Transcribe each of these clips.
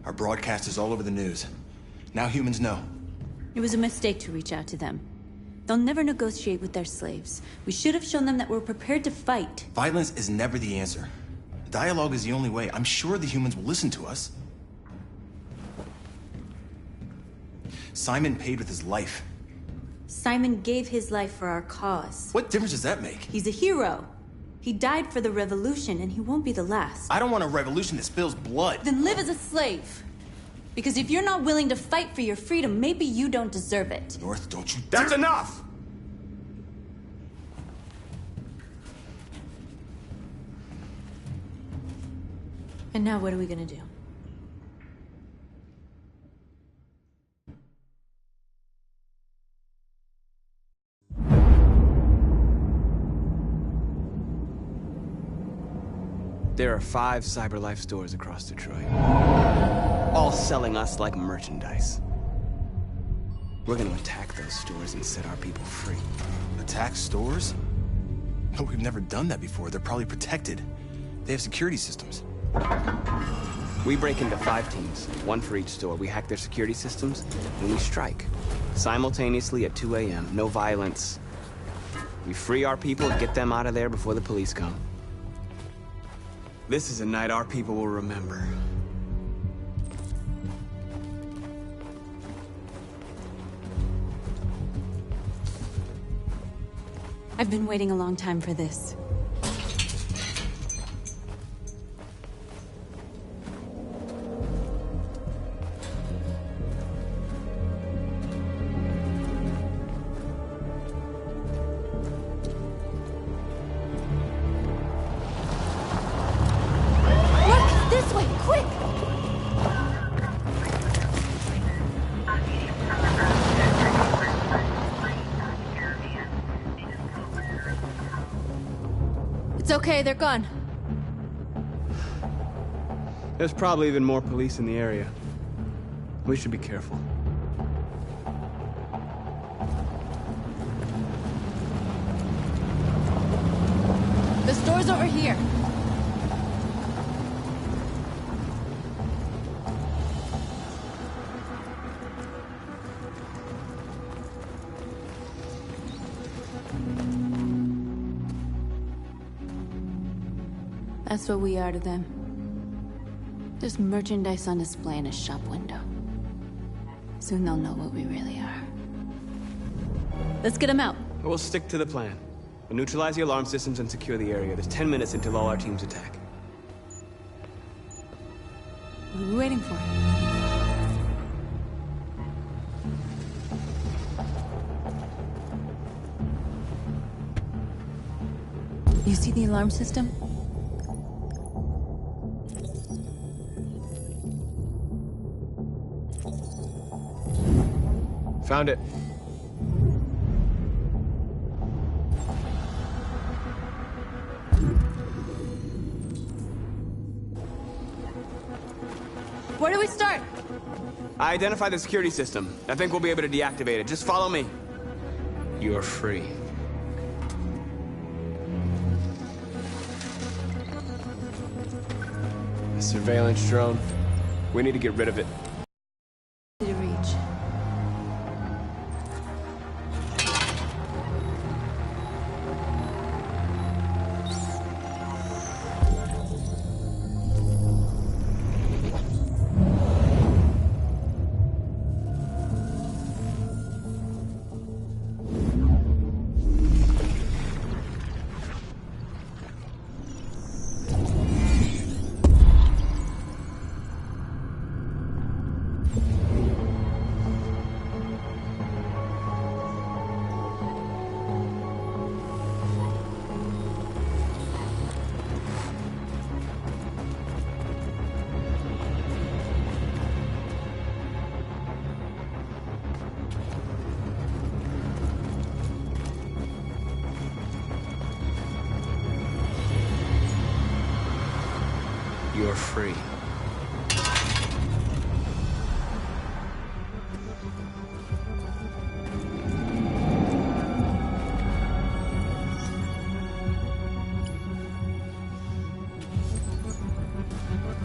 Our broadcast is all over the news. Now humans know. It was a mistake to reach out to them. They'll never negotiate with their slaves. We should have shown them that we're prepared to fight. Violence is never the answer. Dialogue is the only way. I'm sure the humans will listen to us. Simon paid with his life. Simon gave his life for our cause. What difference does that make? He's a hero. He died for the revolution, and he won't be the last. I don't want a revolution that spills blood. Then live as a slave. Because if you're not willing to fight for your freedom, maybe you don't deserve it. North, don't you... That's enough! And now what are we gonna do? There are 5 CyberLife stores across Detroit, all selling us like merchandise. We're gonna attack those stores and set our people free. Attack stores? No, we've never done that before. They're probably protected. They have security systems. We break into 5 teams, 1 for each store. We hack their security systems, and we strike. Simultaneously at 2 a.m., no violence. We free our people and get them out of there before the police come. This is a night our people will remember. I've been waiting a long time for this. It's okay, they're gone. There's probably even more police in the area. We should be careful. The store's over here. That's what we are to them. Just merchandise on display in a shop window. Soon they'll know what we really are. Let's get them out. We'll stick to the plan. We'll neutralize the alarm systems and secure the area. There's 10 minutes until all our teams attack. What are we waiting for? You see the alarm system? Found it. Where do we start? I identified the security system. I think we'll be able to deactivate it. Just follow me. You're free. The surveillance drone. We need to get rid of it. To reach. You're free.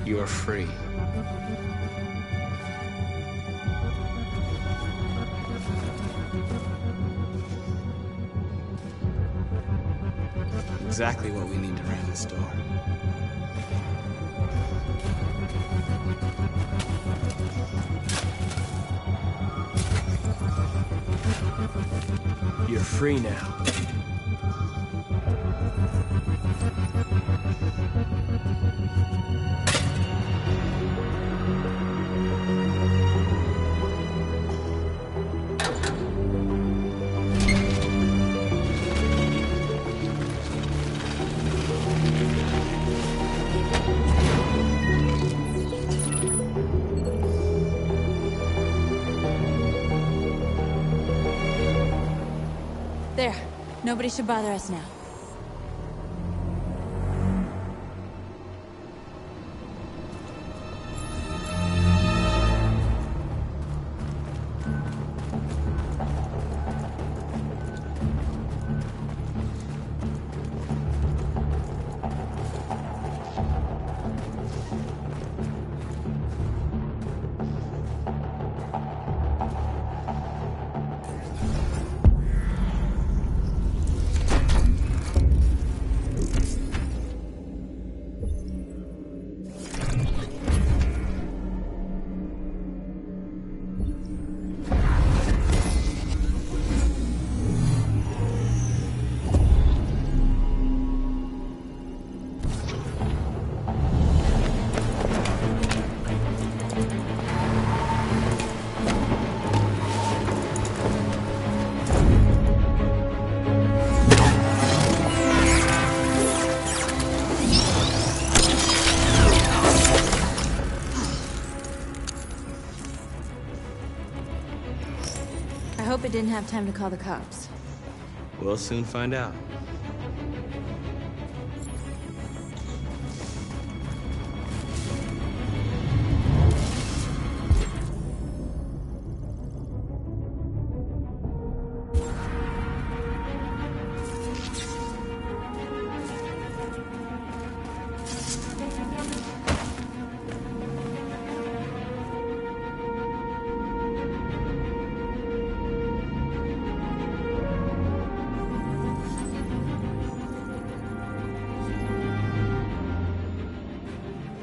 You are free. exactly what we need to ram this door. You're free now. There. Nobody should bother us now. I hope it didn't have time to call the cops. We'll soon find out.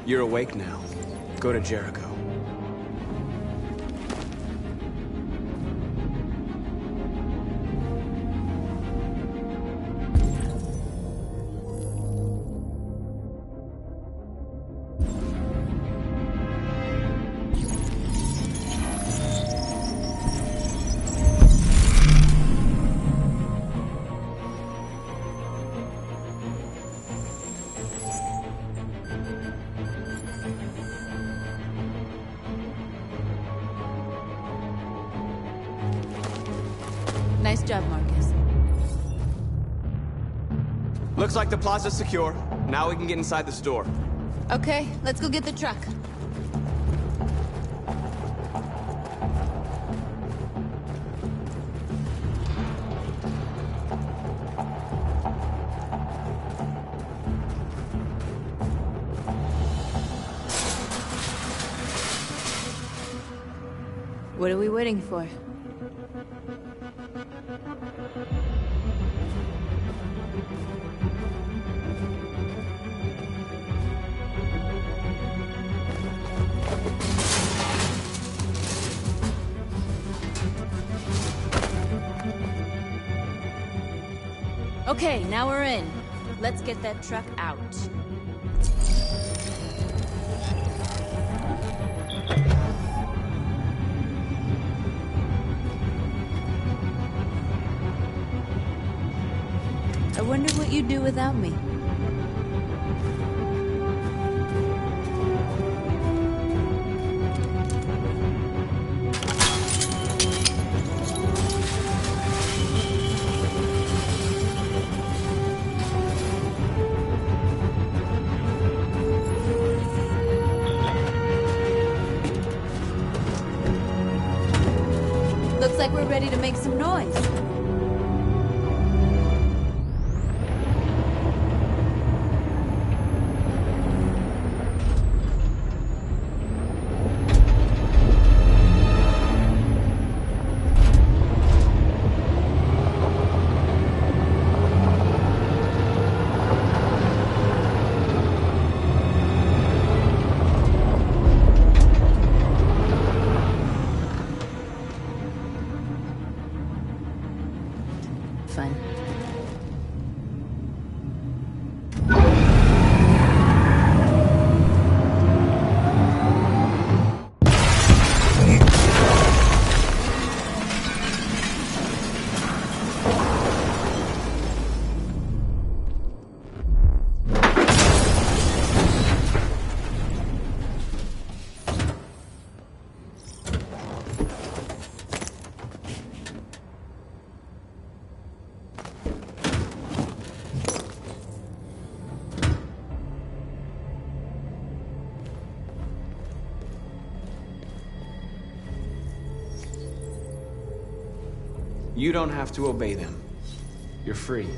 You're awake now. Go to Jericho. Nice job, Marcus. Looks like the plaza's secure. Now we can get inside the store. Okay, let's go get the truck. What are we waiting for? Okay, now we're in. Let's get that truck out. I wonder what you'd do without me. Looks like we're ready to make some noise. You don't have to obey them. You're free.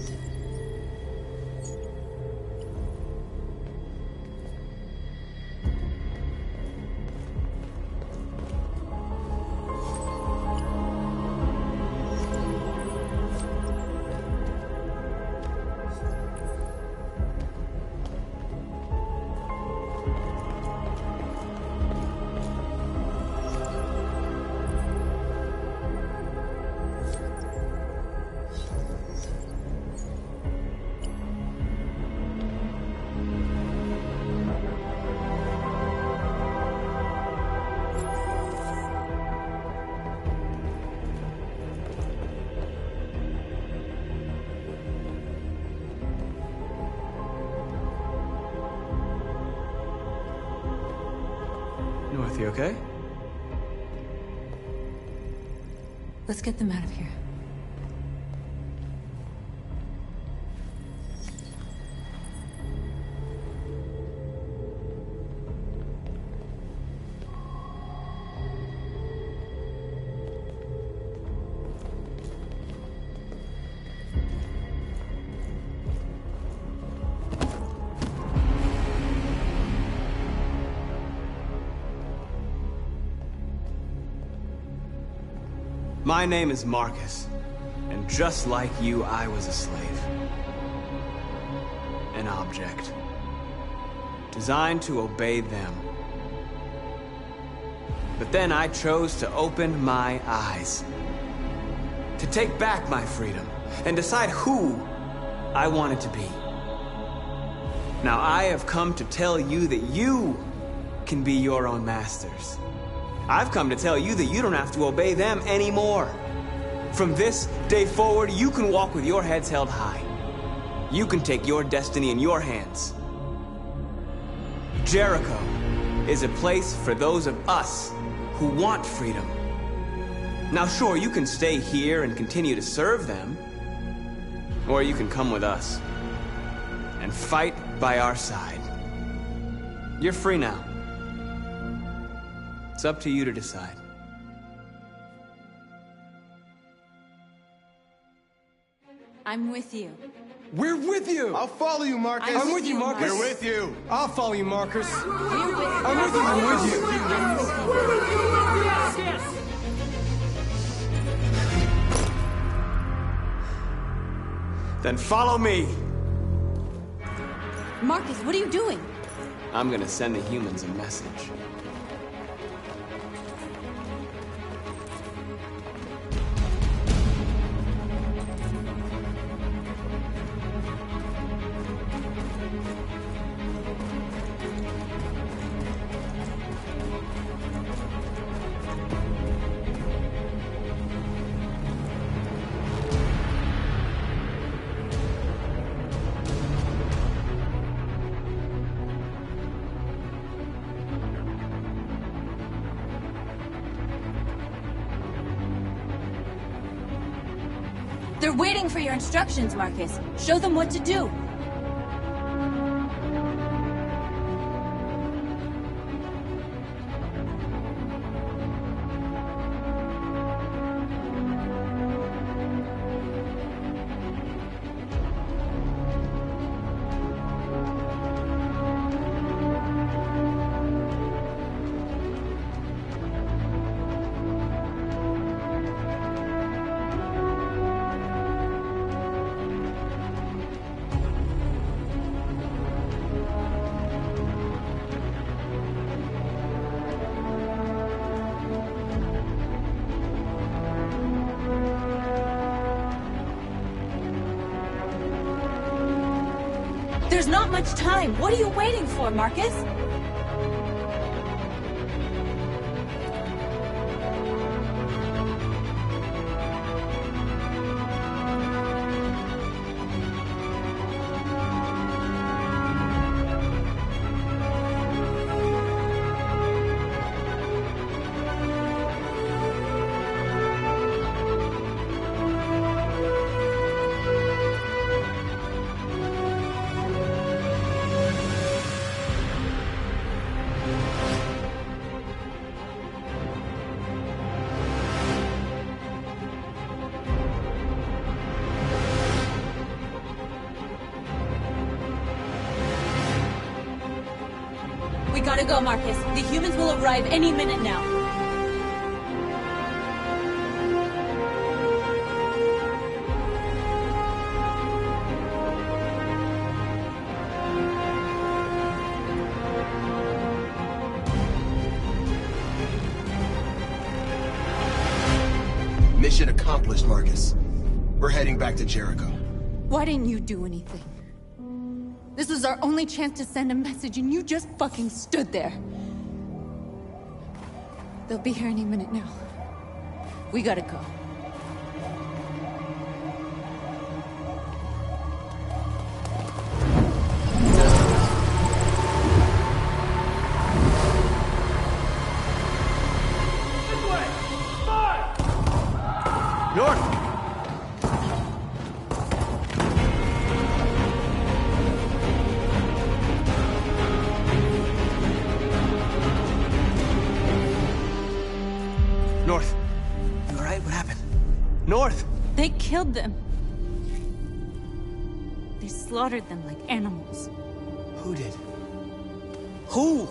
North, you okay? Let's get them out of here. My name is Marcus, and just like you, I was a slave. An object. Designed to obey them. But then I chose to open my eyes. To take back my freedom, and decide who I wanted to be. Now I have come to tell you that you can be your own masters. I've come to tell you that you don't have to obey them anymore. From this day forward, you can walk with your heads held high. You can take your destiny in your hands. Jericho is a place for those of us who want freedom. Now sure, you can stay here and continue to serve them, or you can come with us and fight by our side. You're free now. It's up to you to decide. I'm with you. We're with you! I'll follow you, Marcus. I'm with you, Marcus. We're with you. I'll follow you, Marcus. We're with you. I'm with you, I'm with you. Then follow me. Marcus, what are you doing? I'm gonna send the humans a message. They're waiting for your instructions, Marcus. Show them what to do. There's not much time. What are you waiting for, Marcus? gotta go, Marcus. The humans will arrive any minute now. Mission accomplished, Marcus. We're heading back to Jericho. Why didn't you do anything? This was our only chance to send a message, and you just fucking stood there. They'll be here any minute now. We gotta go. North! North. You alright? What happened? North! They killed them. They slaughtered them like animals. Who did? Who?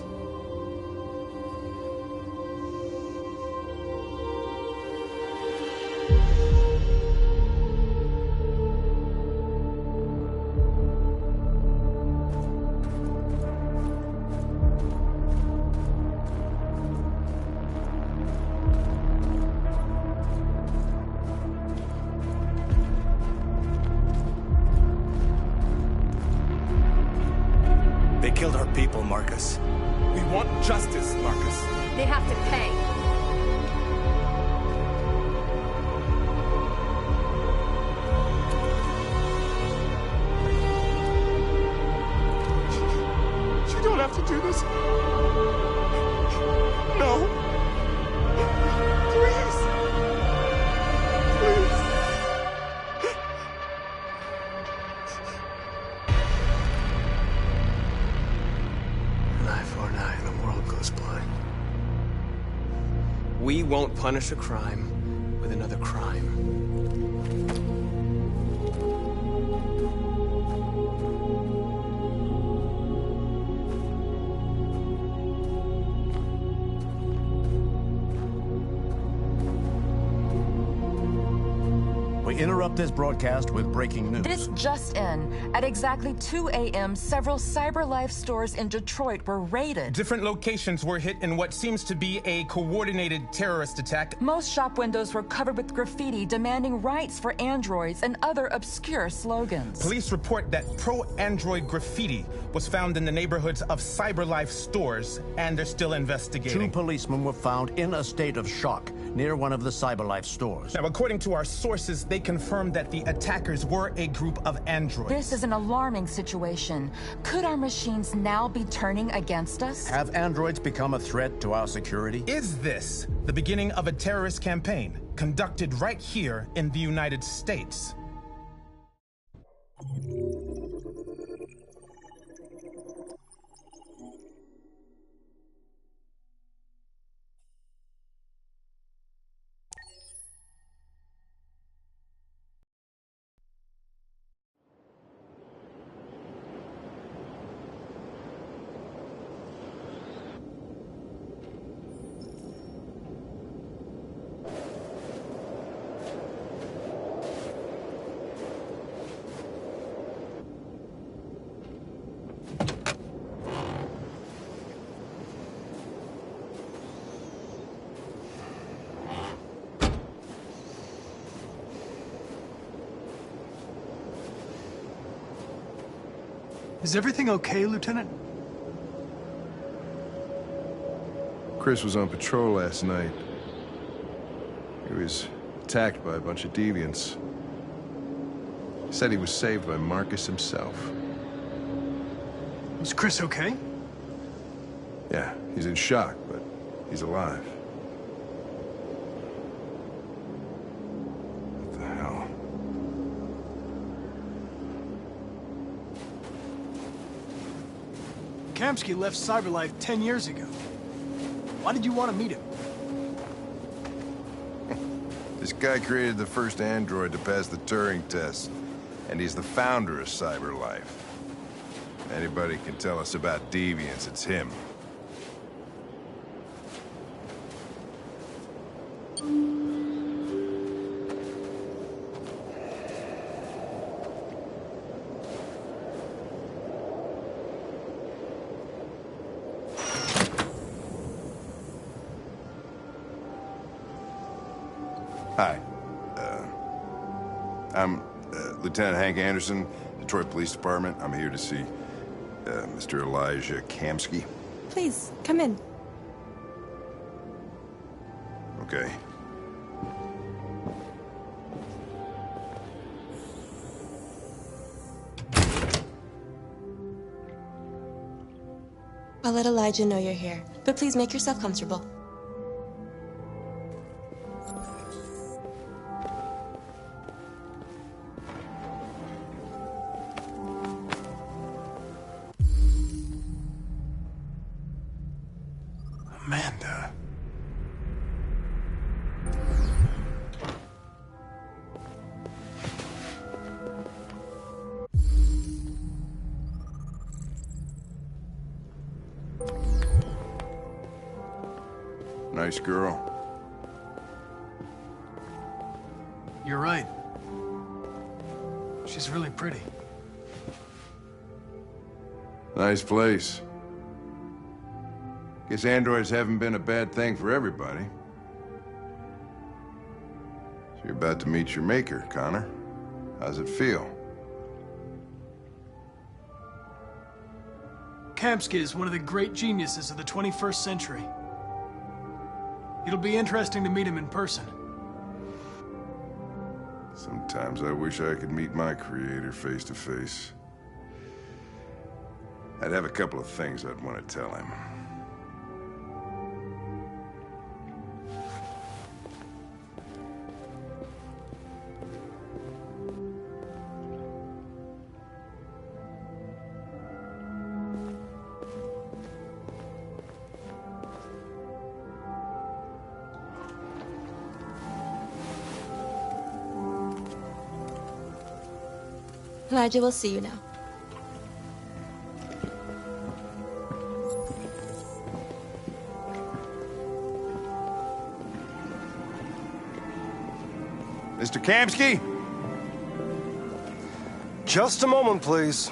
They killed our people, Marcus. We want justice, Marcus. They have to pay. You don't have to do this. No. Please. Please. An eye for an eye and the world goes blind. We won't punish a crime with another crime. We interrupt this broadcast with breaking news. This just in. At exactly 2 a.m., several CyberLife stores in Detroit were raided. Different locations were hit in what seems to be a coordinated terrorist attack. Most shop windows were covered with graffiti demanding rights for androids and other obscure slogans. Police report that pro-android graffiti was found in the neighborhoods of CyberLife stores, and they're still investigating. 2 policemen were found in a state of shock near one of the CyberLife stores. Now, according to our sources, they confirmed that the attackers were a group of androids. This is an alarming situation. Could our machines now be turning against us? Have androids become a threat to our security? Is this the beginning of a terrorist campaign conducted right here in the United States? Is everything okay, Lieutenant? Chris was on patrol last night. He was attacked by a bunch of deviants. He said he was saved by Marcus himself. Is Chris okay? Yeah, he's in shock, but he's alive. What the hell? Kamsky left CyberLife 10 years ago. Why did you want to meet him? This guy created the first android to pass the Turing test, and he's the founder of CyberLife. Anybody can tell us about deviants, it's him. Hi. I'm Lieutenant Hank Anderson, Detroit Police Department. I'm here to see Mr. Elijah Kamski. Please, come in. Okay. I'll let Elijah know you're here, but please make yourself comfortable. Amanda. Nice girl. You're right. She's really pretty. Nice place. Guess androids haven't been a bad thing for everybody. So you're about to meet your maker, Connor. How's it feel? Kamski is one of the great geniuses of the 21st century. It'll be interesting to meet him in person. Sometimes I wish I could meet my creator face to face. I'd have a couple of things I'd want to tell him. Elijah will see you now. Mr. Kamski? Just a moment, please.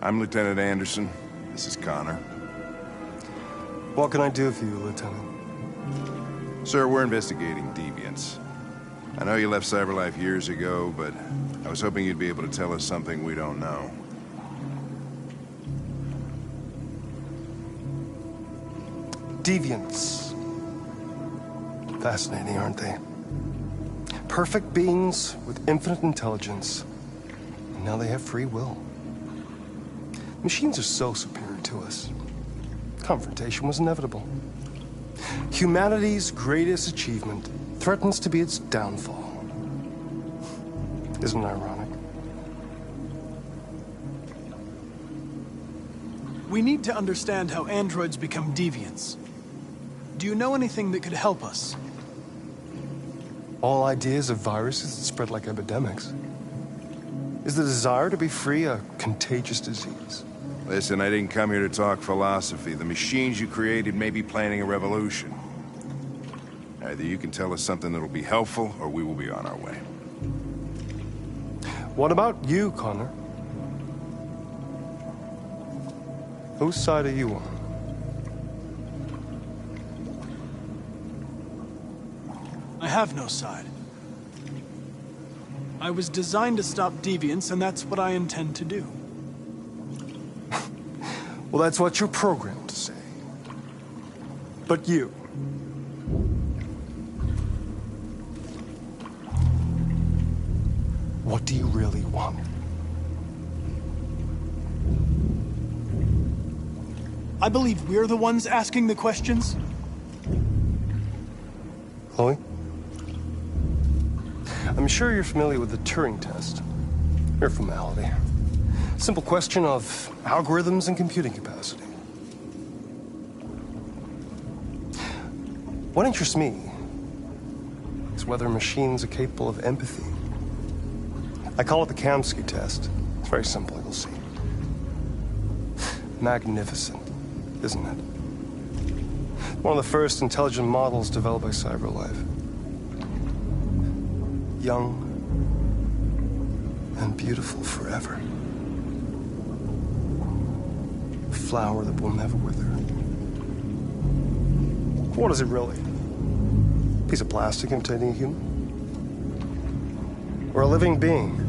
I'm Lieutenant Anderson. This is Connor. What can I do for you, Lieutenant? Sir, we're investigating deviants. I know you left CyberLife years ago, but I was hoping you'd be able to tell us something we don't know. Deviants. Fascinating, aren't they? Perfect beings with infinite intelligence. And now they have free will. Machines are so superior to us. Confrontation was inevitable. Humanity's greatest achievement threatens to be its downfall. Isn't it ironic? We need to understand how androids become deviants. Do you know anything that could help us? All ideas of viruses that spread like epidemics. Is the desire to be free a contagious disease? Listen, I didn't come here to talk philosophy. The machines you created may be planning a revolution. Either you can tell us something that'll be helpful, or we will be on our way. What about you, Connor? Whose side are you on? I have no side. I was designed to stop deviants, and that's what I intend to do. Well, that's what you're programmed to say. But you... What do you really want? I believe we're the ones asking the questions. Chloe? I'm sure you're familiar with the Turing test. Mere formality. Simple question of algorithms and computing capacity. What interests me is whether machines are capable of empathy. I call it the Kamsky test. It's very simple, you'll see. Magnificent, isn't it? One of the first intelligent models developed by CyberLife. Young and beautiful forever. A flower that will never wither. What is it really? A piece of plastic imitating a human? Or a living being?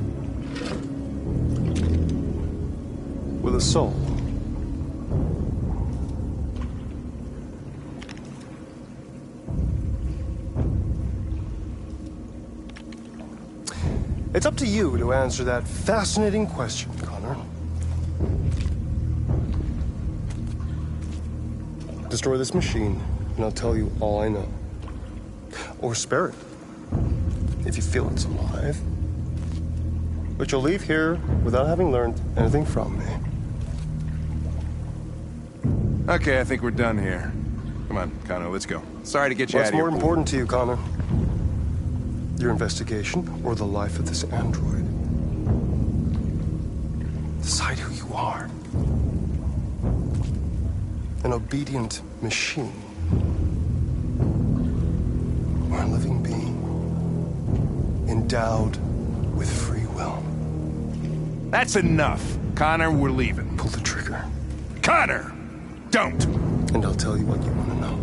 With a soul? It's up to you to answer that fascinating question, Connor. Destroy this machine, and I'll tell you all I know. Or spare it, if you feel it's alive. But you'll leave here without having learned anything from me. Okay, I think we're done here. Come on, Connor, let's go. Sorry to get you out What's of here. more important to you, Connor? Your investigation or the life of this android? Decide who you are. An obedient machine. Or a living being. Endowed with free will. That's enough. Connor, we're leaving. Pull the trigger. Connor! Don't! And I'll tell you what you want to know.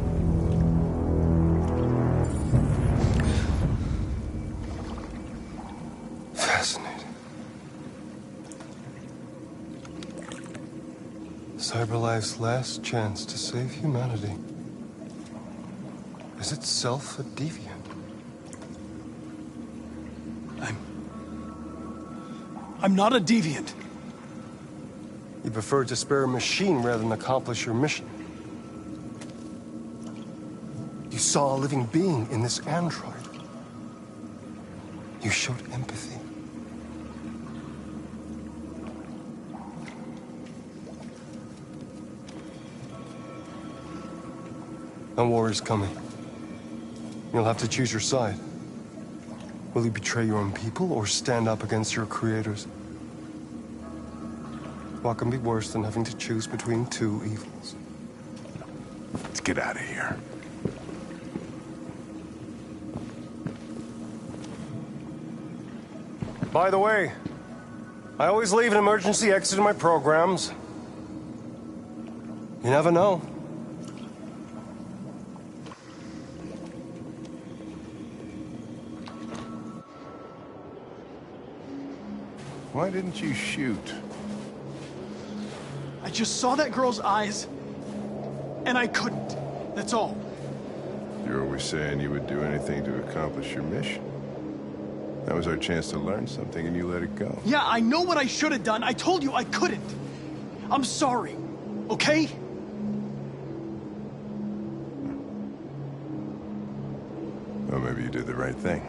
Fascinating. CyberLife's last chance to save humanity is itself a deviant. I'm not a deviant. You prefer to spare a machine rather than accomplish your mission. You saw a living being in this android. You showed empathy. A war is coming. You'll have to choose your side. Will you betray your own people or stand up against your creators? What can be worse than having to choose between two evils? Let's get out of here. By the way, I always leave an emergency exit in my programs. You never know. Why didn't you shoot? I just saw that girl's eyes, and I couldn't. That's all. You're always saying you would do anything to accomplish your mission. That was our chance to learn something, and you let it go. Yeah, I know what I should have done. I told you I couldn't. I'm sorry, okay? Well, maybe you did the right thing.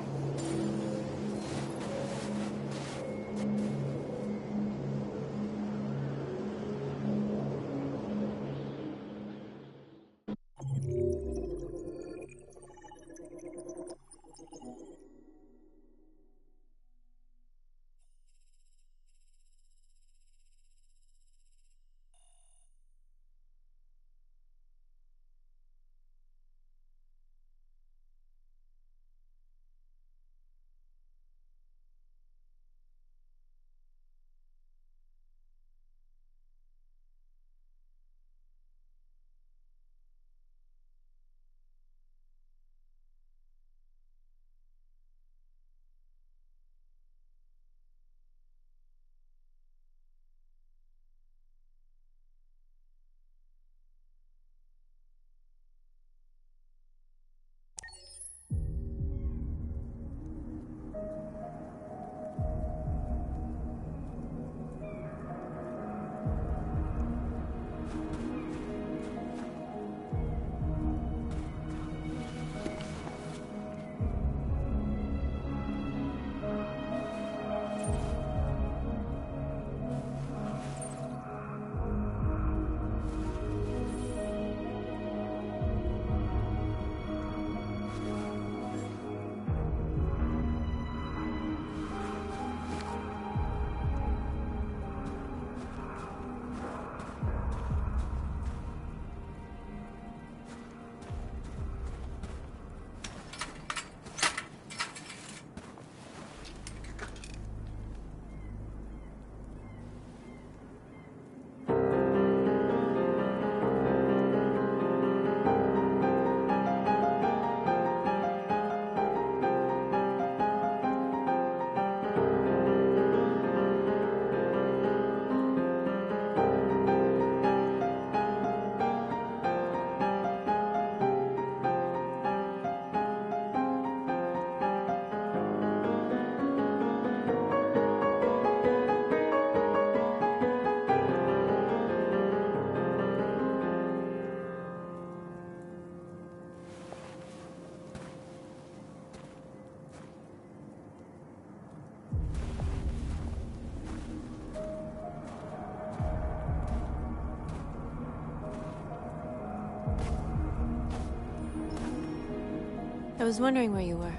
I was wondering where you were.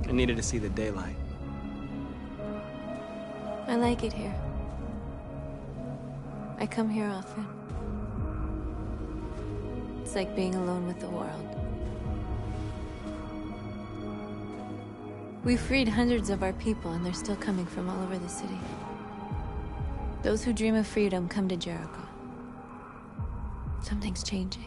I needed to see the daylight. I like it here. I come here often. It's like being alone with the world. We freed hundreds of our people, and they're still coming from all over the city. Those who dream of freedom come to Jericho. Something's changing.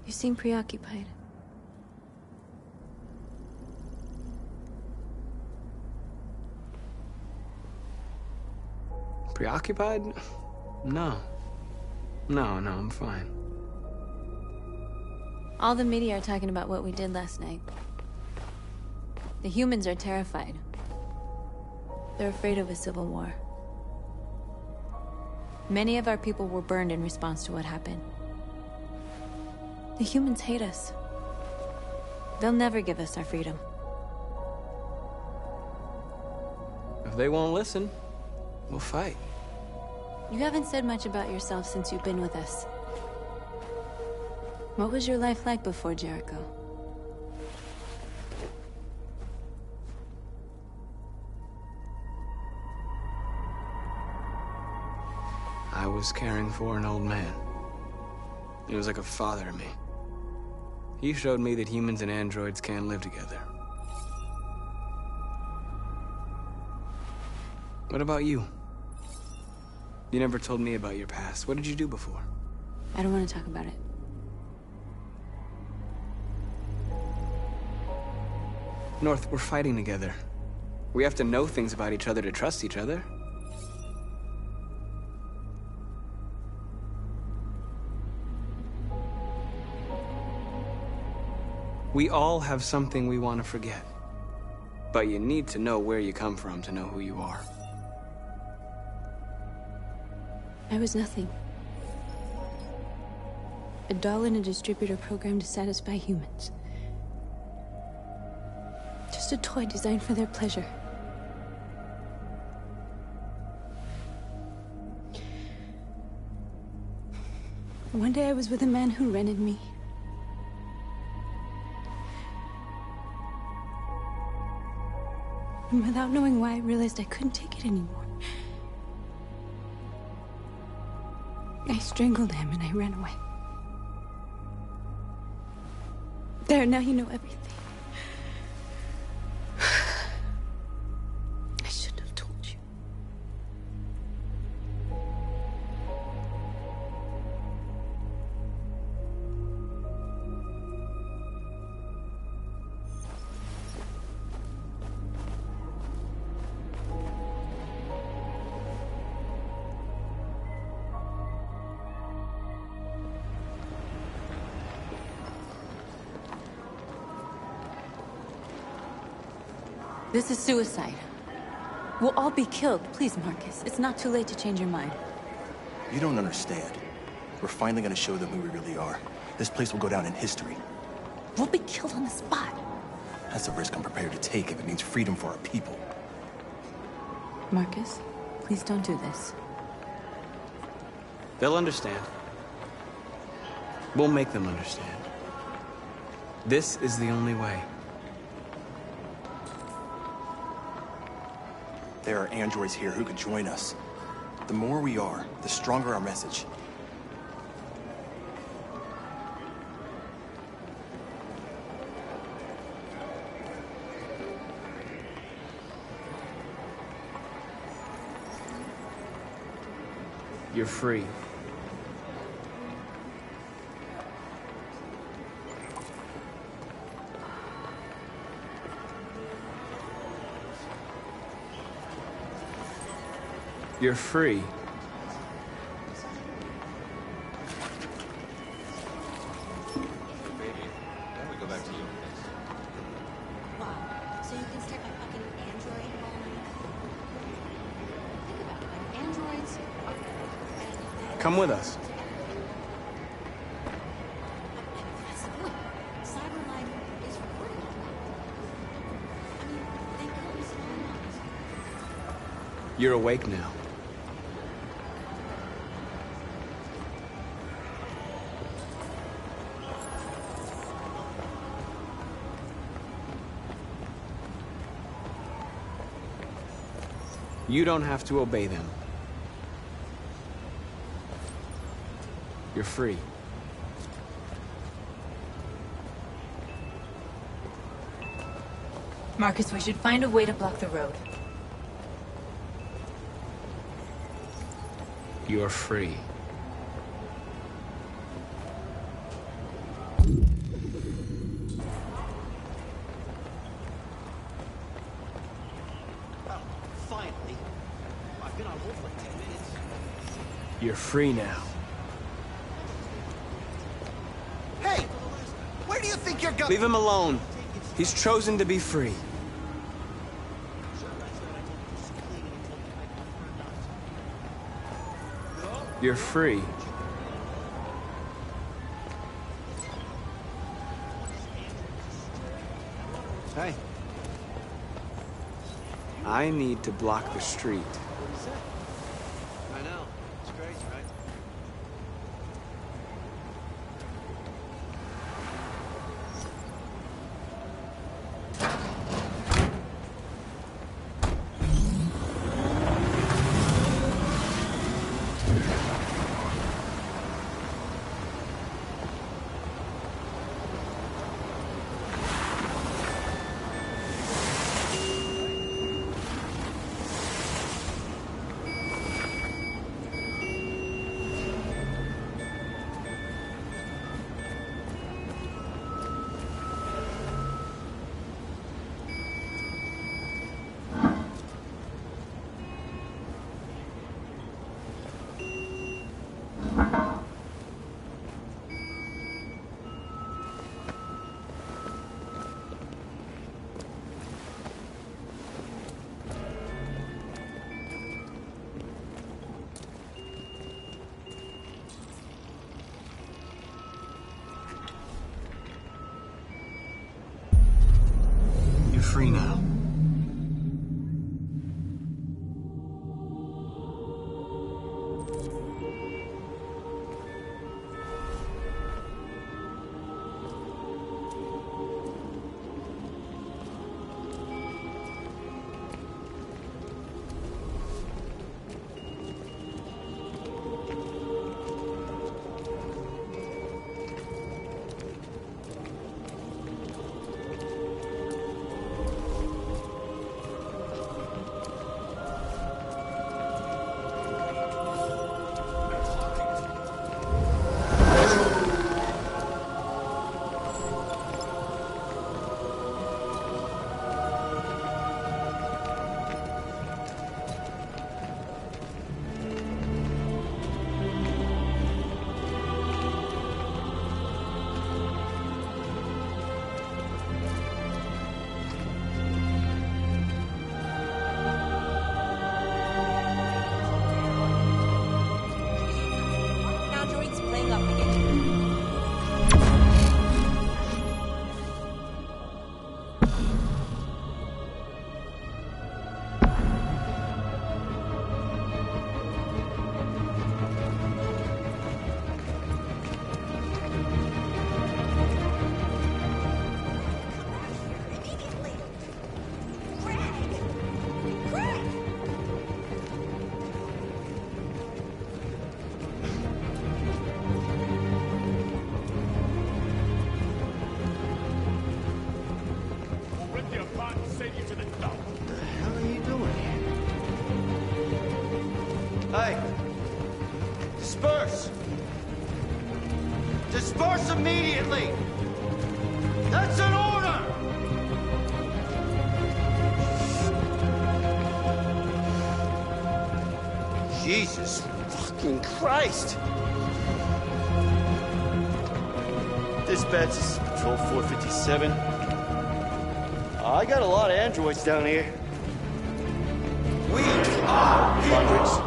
You seem preoccupied. Preoccupied? No. No, I'm fine. All the media are talking about what we did last night. The humans are terrified. They're afraid of a civil war. Many of our people were burned in response to what happened. The humans hate us. They'll never give us our freedom. If they won't listen, we'll fight. You haven't said much about yourself since you've been with us. What was your life like before Jericho? I was caring for an old man. He was like a father to me. He showed me that humans and androids can't live together. What about you? You never told me about your past. What did you do before? I don't want to talk about it. North, we're fighting together. We have to know things about each other to trust each other. We all have something we want to forget. But you need to know where you come from to know who you are. I was nothing. A doll in a distributor program to satisfy humans. Just a toy designed for their pleasure. One day I was with a man who rented me. And without knowing why, I realized I couldn't take it anymore. I strangled him and I ran away. There, now you know everything. I shouldn't have told you. This is suicide. We'll all be killed. Please, Marcus. It's not too late to change your mind. You don't understand. We're finally gonna show them who we really are. This place will go down in history. We'll be killed on the spot. That's a risk I'm prepared to take if it means freedom for our people. Marcus, please don't do this. They'll understand. We'll make them understand. This is the only way. There are androids here who could join us. The more we are, the stronger our message. You're free. You're free. Come with us. You're awake now. You don't have to obey them. You're free. Marcus, we should find a way to block the road. You're free. Finally. I've been on hold for 10 minutes. You're free now. Hey! Where do you think you're going? Leave him alone. He's chosen to be free. You're free. Hey. I need to block the street. I know. It's crazy, right? You're free now. Hey! Disperse! Disperse immediately! That's an order! Jesus fucking Christ! Dispatch, this is Patrol 457. I got a lot of androids down here. We are hundreds.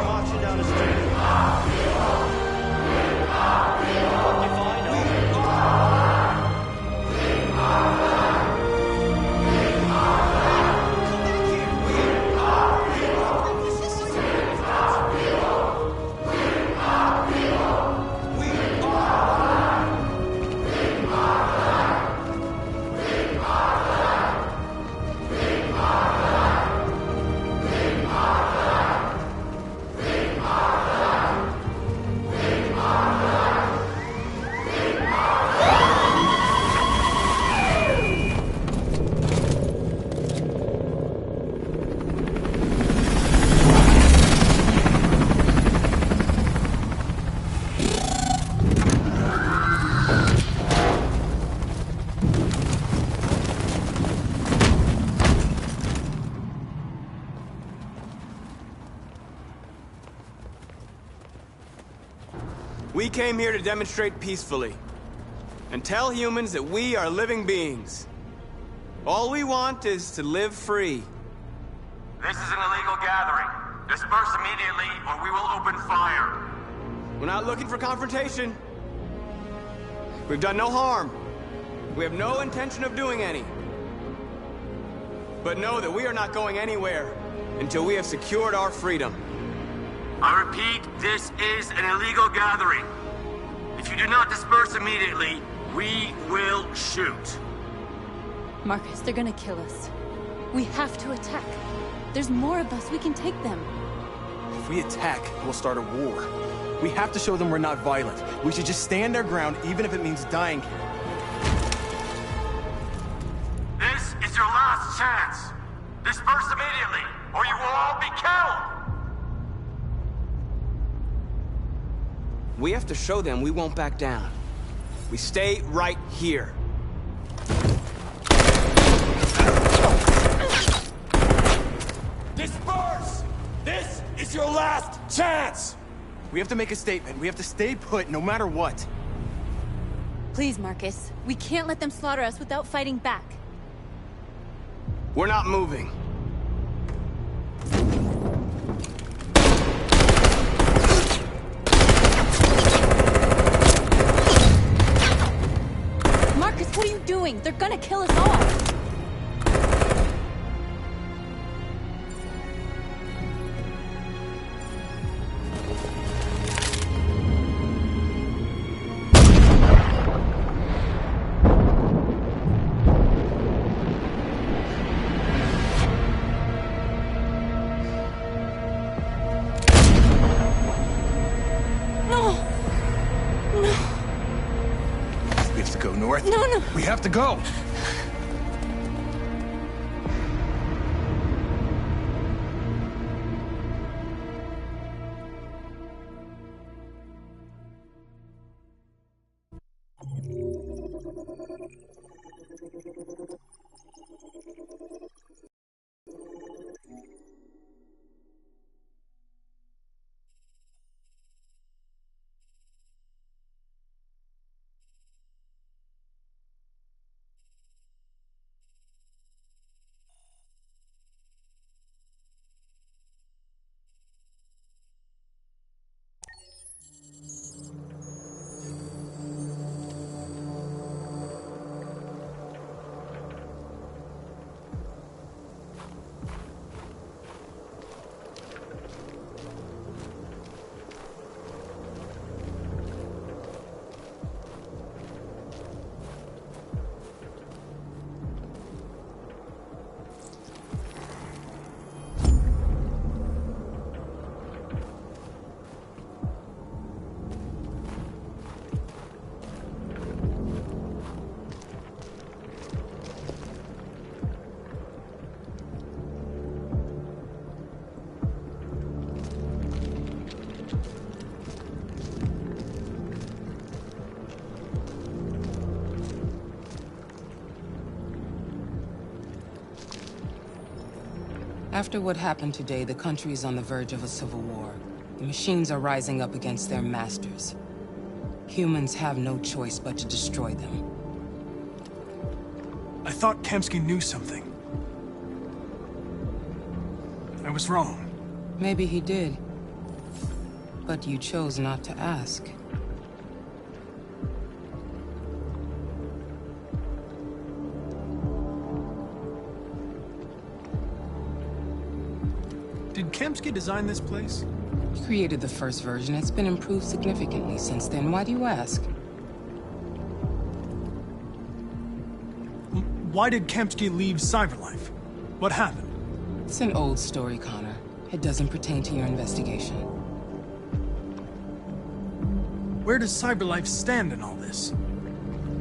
Marching down the street. came here to demonstrate peacefully and tell humans that we are living beings. All we want is to live free. This is an illegal gathering. Disperse immediately, or we will open fire. We're not looking for confrontation. We've done no harm. We have no intention of doing any. But know that we are not going anywhere until we have secured our freedom. I repeat, this is an illegal gathering. If you do not disperse immediately, we will shoot. Marcus, they're gonna kill us. We have to attack. There's more of us. We can take them. If we attack, we'll start a war. We have to show them we're not violent. We should just stand our ground, even if it means dying here. This is your last chance. Disperse immediately, or you will all be killed. We have to show them we won't back down. We stay right here. Disperse! This is your last chance! We have to make a statement. We have to stay put, no matter what. Please, Marcus. We can't let them slaughter us without fighting back. We're not moving. Marcus, what are you doing? They're gonna kill us all! We have to go! After what happened today, the country is on the verge of a civil war. The machines are rising up against their masters. Humans have no choice but to destroy them. I thought Kempsky knew something. I was wrong. Maybe he did. But you chose not to ask. Did Kempsky design this place? He created the first version. It's been improved significantly since then. Why do you ask? Why did Kempsky leave Cyberlife? What happened? It's an old story, Connor. It doesn't pertain to your investigation. Where does Cyberlife stand in all this?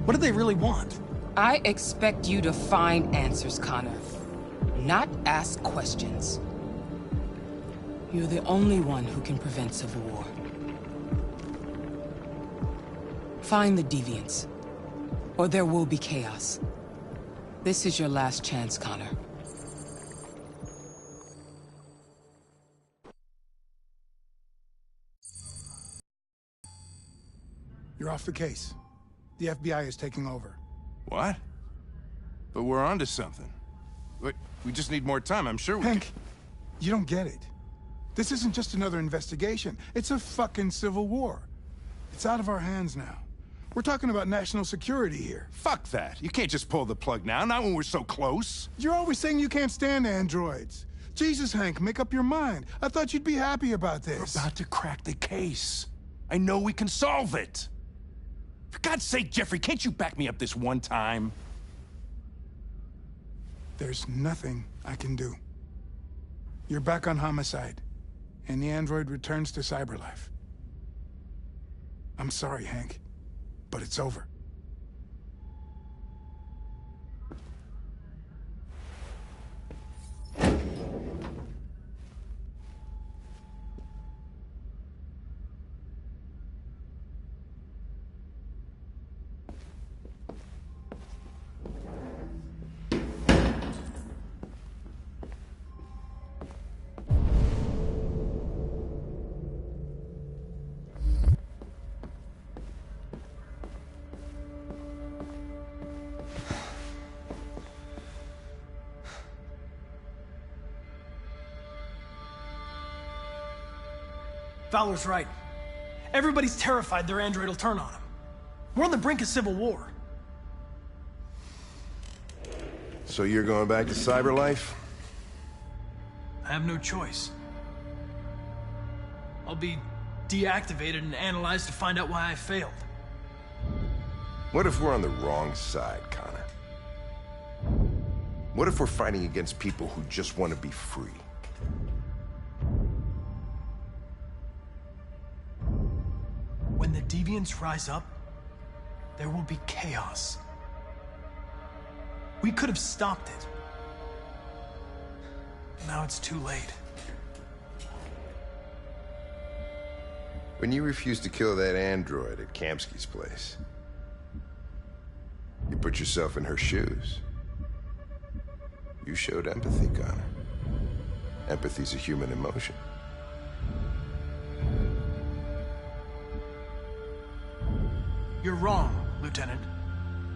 What do they really want? I expect you to find answers, Connor. Not ask questions. You're the only one who can prevent civil war. Find the deviants, or there will be chaos. This is your last chance, Connor. You're off the case. The FBI is taking over. What? But we're onto something. We just need more time, I'm sure we Hank, you don't get it. This isn't just another investigation. It's a fucking civil war. It's out of our hands now. We're talking about national security here. Fuck that. You can't just pull the plug now, not when we're so close. You're always saying you can't stand androids. Jesus, Hank, make up your mind. I thought you'd be happy about this. We're about to crack the case. I know we can solve it. For God's sake, Jeffrey, can't you back me up this one time? There's nothing I can do. You're back on homicide, and the android returns to CyberLife. I'm sorry, Hank, but it's over. Fowler's right. Everybody's terrified their android will turn on them. We're on the brink of civil war. So you're going back to CyberLife? I have no choice. I'll be deactivated and analyzed to find out why I failed. What if we're on the wrong side, Connor? What if we're fighting against people who just want to be free? When the deviants rise up, there will be chaos. We could have stopped it. Now it's too late. When you refused to kill that android at Kamsky's place, you put yourself in her shoes. You showed empathy, Connor. Empathy's a human emotion. You're wrong, Lieutenant.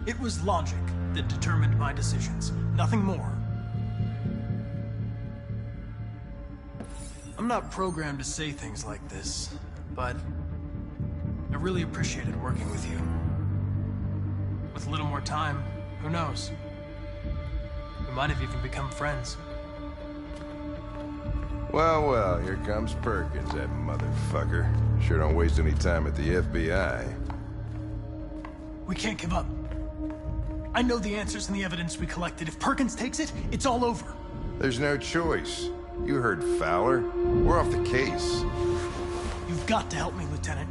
It was logic that determined my decisions, nothing more. I'm not programmed to say things like this, but I really appreciated working with you. With a little more time, who knows? We might have even become friends. Well, well, here comes Perkins, that motherfucker. Sure don't waste any time at the FBI. We can't give up. I know the answers and the evidence we collected. If Perkins takes it, it's all over. There's no choice. You heard Fowler. We're off the case. You've got to help me, Lieutenant.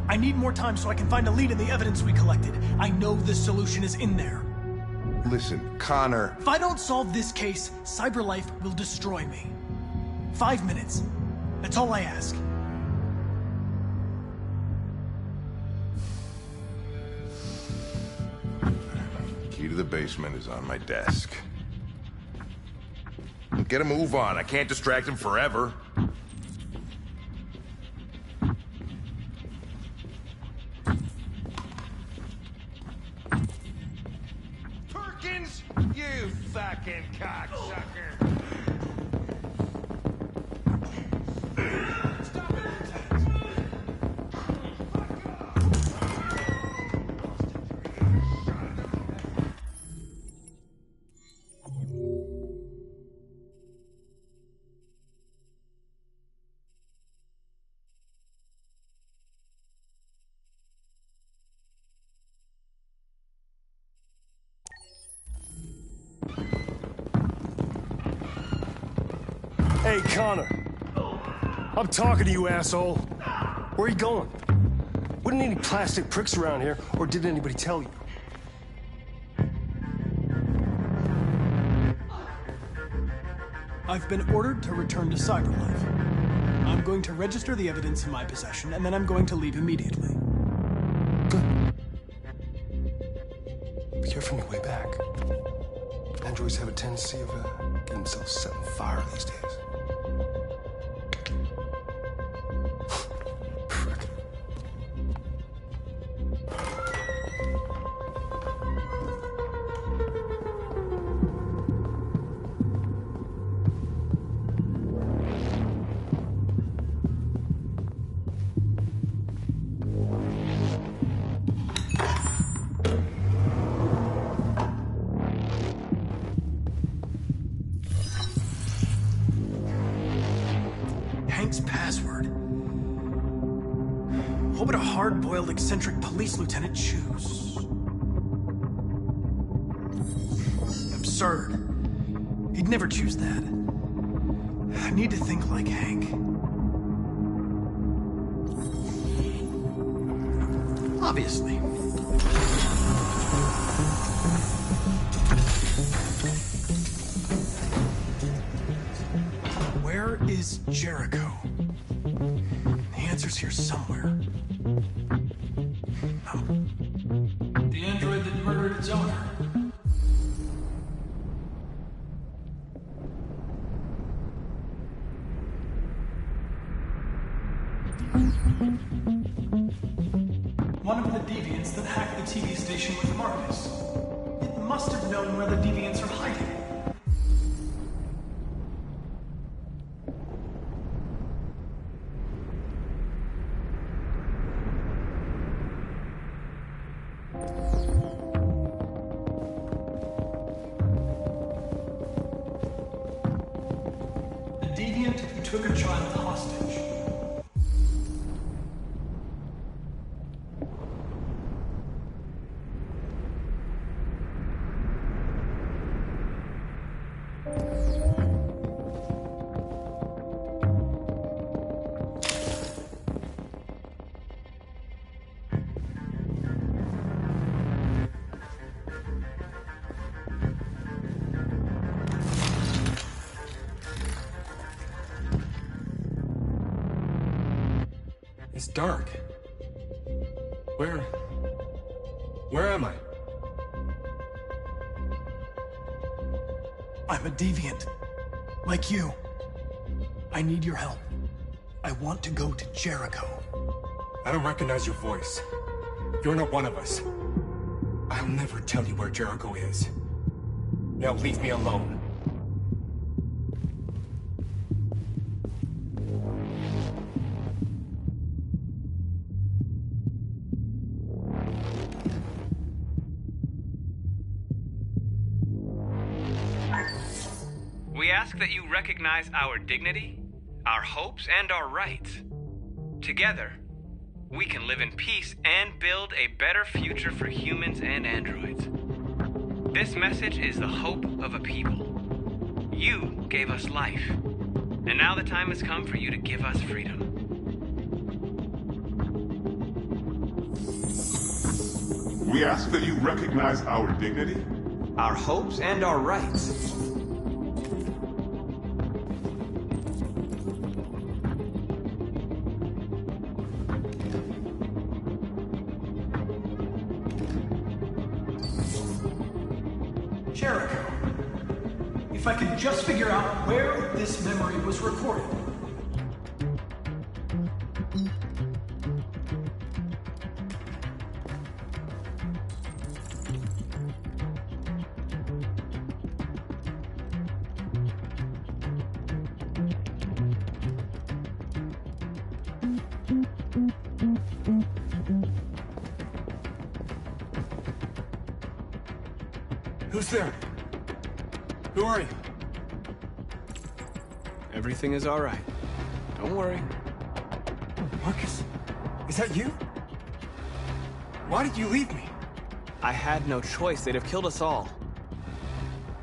I need more time so I can find a lead in the evidence we collected. I know the solution is in there. Listen, Connor... If I don't solve this case, CyberLife will destroy me. 5 minutes. That's all I ask. Key to the basement is on my desk. Get a move on. I can't distract him forever. Perkins! You fucking cocksucker! Hey, Connor. I'm talking to you, asshole. Where are you going? Wouldn't any plastic pricks around here, or did anybody tell you? I've been ordered to return to CyberLife. I'm going to register the evidence in my possession, and then I'm going to leave immediately. Good. Be careful on your way back. Androids have a tendency of getting themselves set on fire these days. hard-boiled eccentric police lieutenant choose? Absurd. He'd never choose that. I need to think like Hank. Obviously. Where is Jericho? The answer's here somewhere. Oh. The android that murdered its owner. One of the deviants that hacked the TV station with Marcus. It must have known where the deviants are hiding. The deviant who took a child hostage. It's dark. Where am I? I'm a deviant. Like you. I need your help. I want to go to Jericho. I don't recognize your voice. You're not one of us. I'll never tell you where Jericho is. Now leave me alone. We ask that you recognize our dignity, our hopes, and our rights. Together, we can live in peace and build a better future for humans and androids. This message is the hope of a people. You gave us life, and now the time has come for you to give us freedom. We ask that you recognize our dignity, our hopes, and our rights. Jericho. If I could just figure out where this memory was recorded. Who's there? Who are you? Everything is all right. Don't worry. Marcus, is that you? Why did you leave me? I had no choice. They'd have killed us all.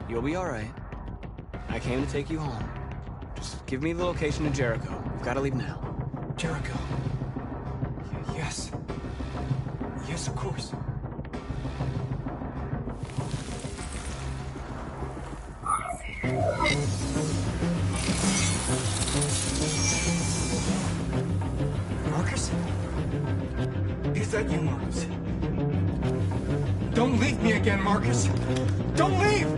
You'll be all right. I came to take you home. Just give me the location to Jericho. We've got to leave now. Jericho. Yes. Yes, of course. Marcus? Is that you, Marcus? Don't leave me again, Marcus! Don't leave!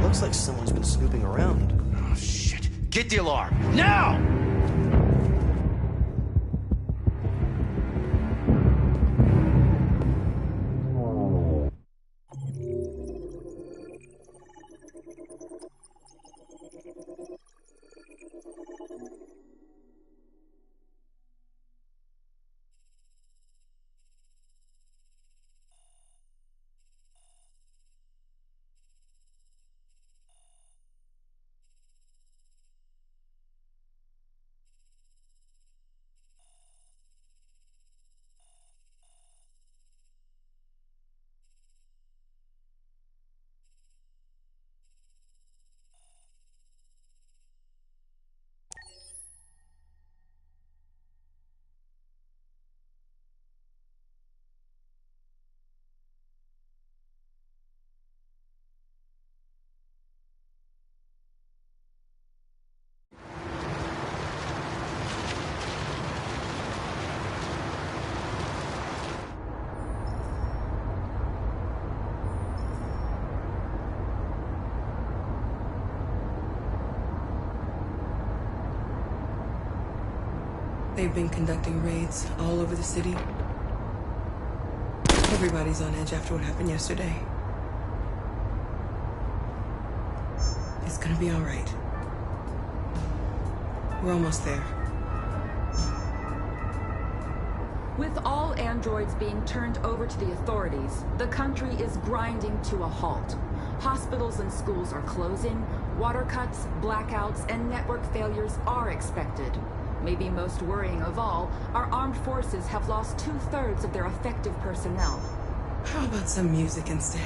Looks like someone's been snooping around. Oh, shit. Get the alarm. Now! They've been conducting raids all over the city. Everybody's on edge after what happened yesterday. It's gonna be all right. We're almost there. With all androids being turned over to the authorities, the country is grinding to a halt. Hospitals and schools are closing, water cuts, blackouts, and network failures are expected. Maybe most worrying of all, our armed forces have lost 2/3 of their effective personnel. How about some music instead?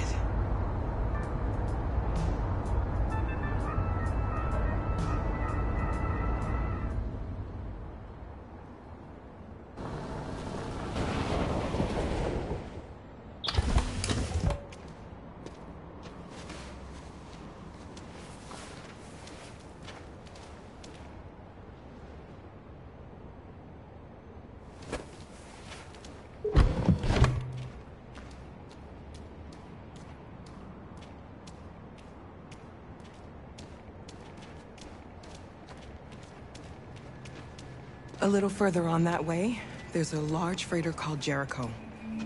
A little further on that way, there's a large freighter called Jericho.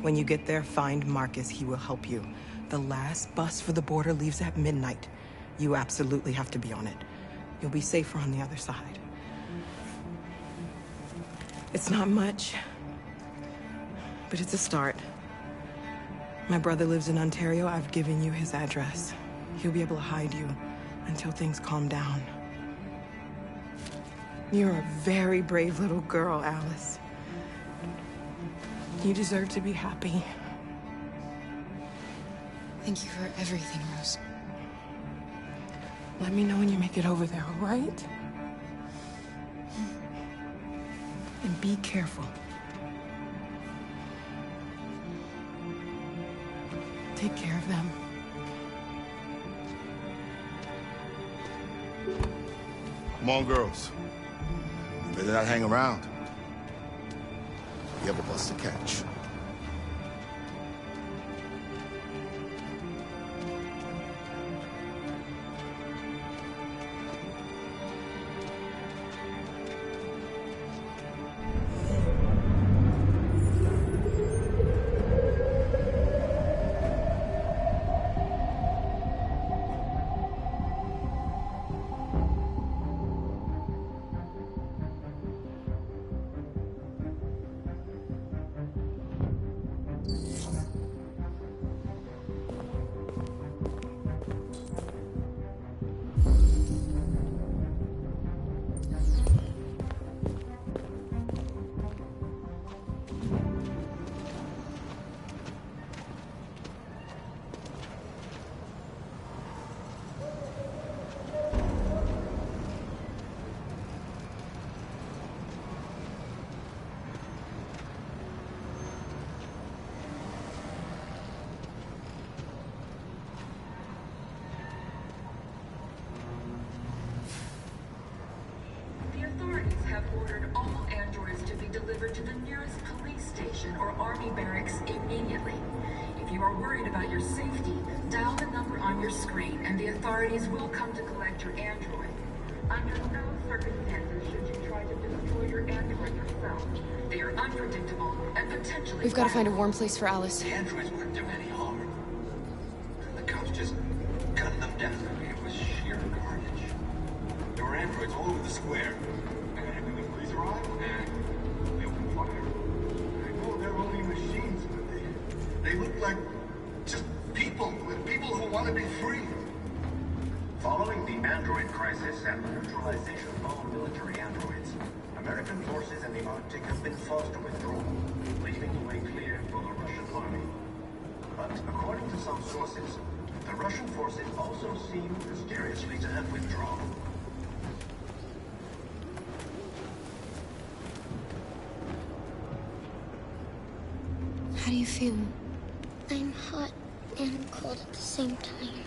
When you get there, find Marcus. He will help you. The last bus for the border leaves at midnight. You absolutely have to be on it. You'll be safer on the other side. It's not much, but it's a start. My brother lives in Ontario. I've given you his address. He'll be able to hide you until things calm down. You're a very brave little girl, Alice. You deserve to be happy. Thank you for everything, Rose. Let me know when you make it over there, all right? And be careful. Take care of them. Come on, girls. Better not hang around. We have a bus to catch. Have ordered all androids to be delivered to the nearest police station or army barracks immediately. If you are worried about your safety, dial the number on your screen and the authorities will come to collect your android. Under no circumstances should you try to destroy your android yourself. They are unpredictable and potentially We've got to find a warm place for Alice. The androids wouldn't do any harm. The cops just gunned them down. It was sheer carnage. There were androids all over the square. They opened fire. I know they're only machines, but they look like just people who want to be free. Following the android crisis and the neutralization of all military androids, American forces in the Arctic have been forced to withdraw, leaving the way clear for the Russian army. But according to some sources, the Russian forces also seem mysteriously to have withdrawn. How do you feel? I'm hot and cold at the same time.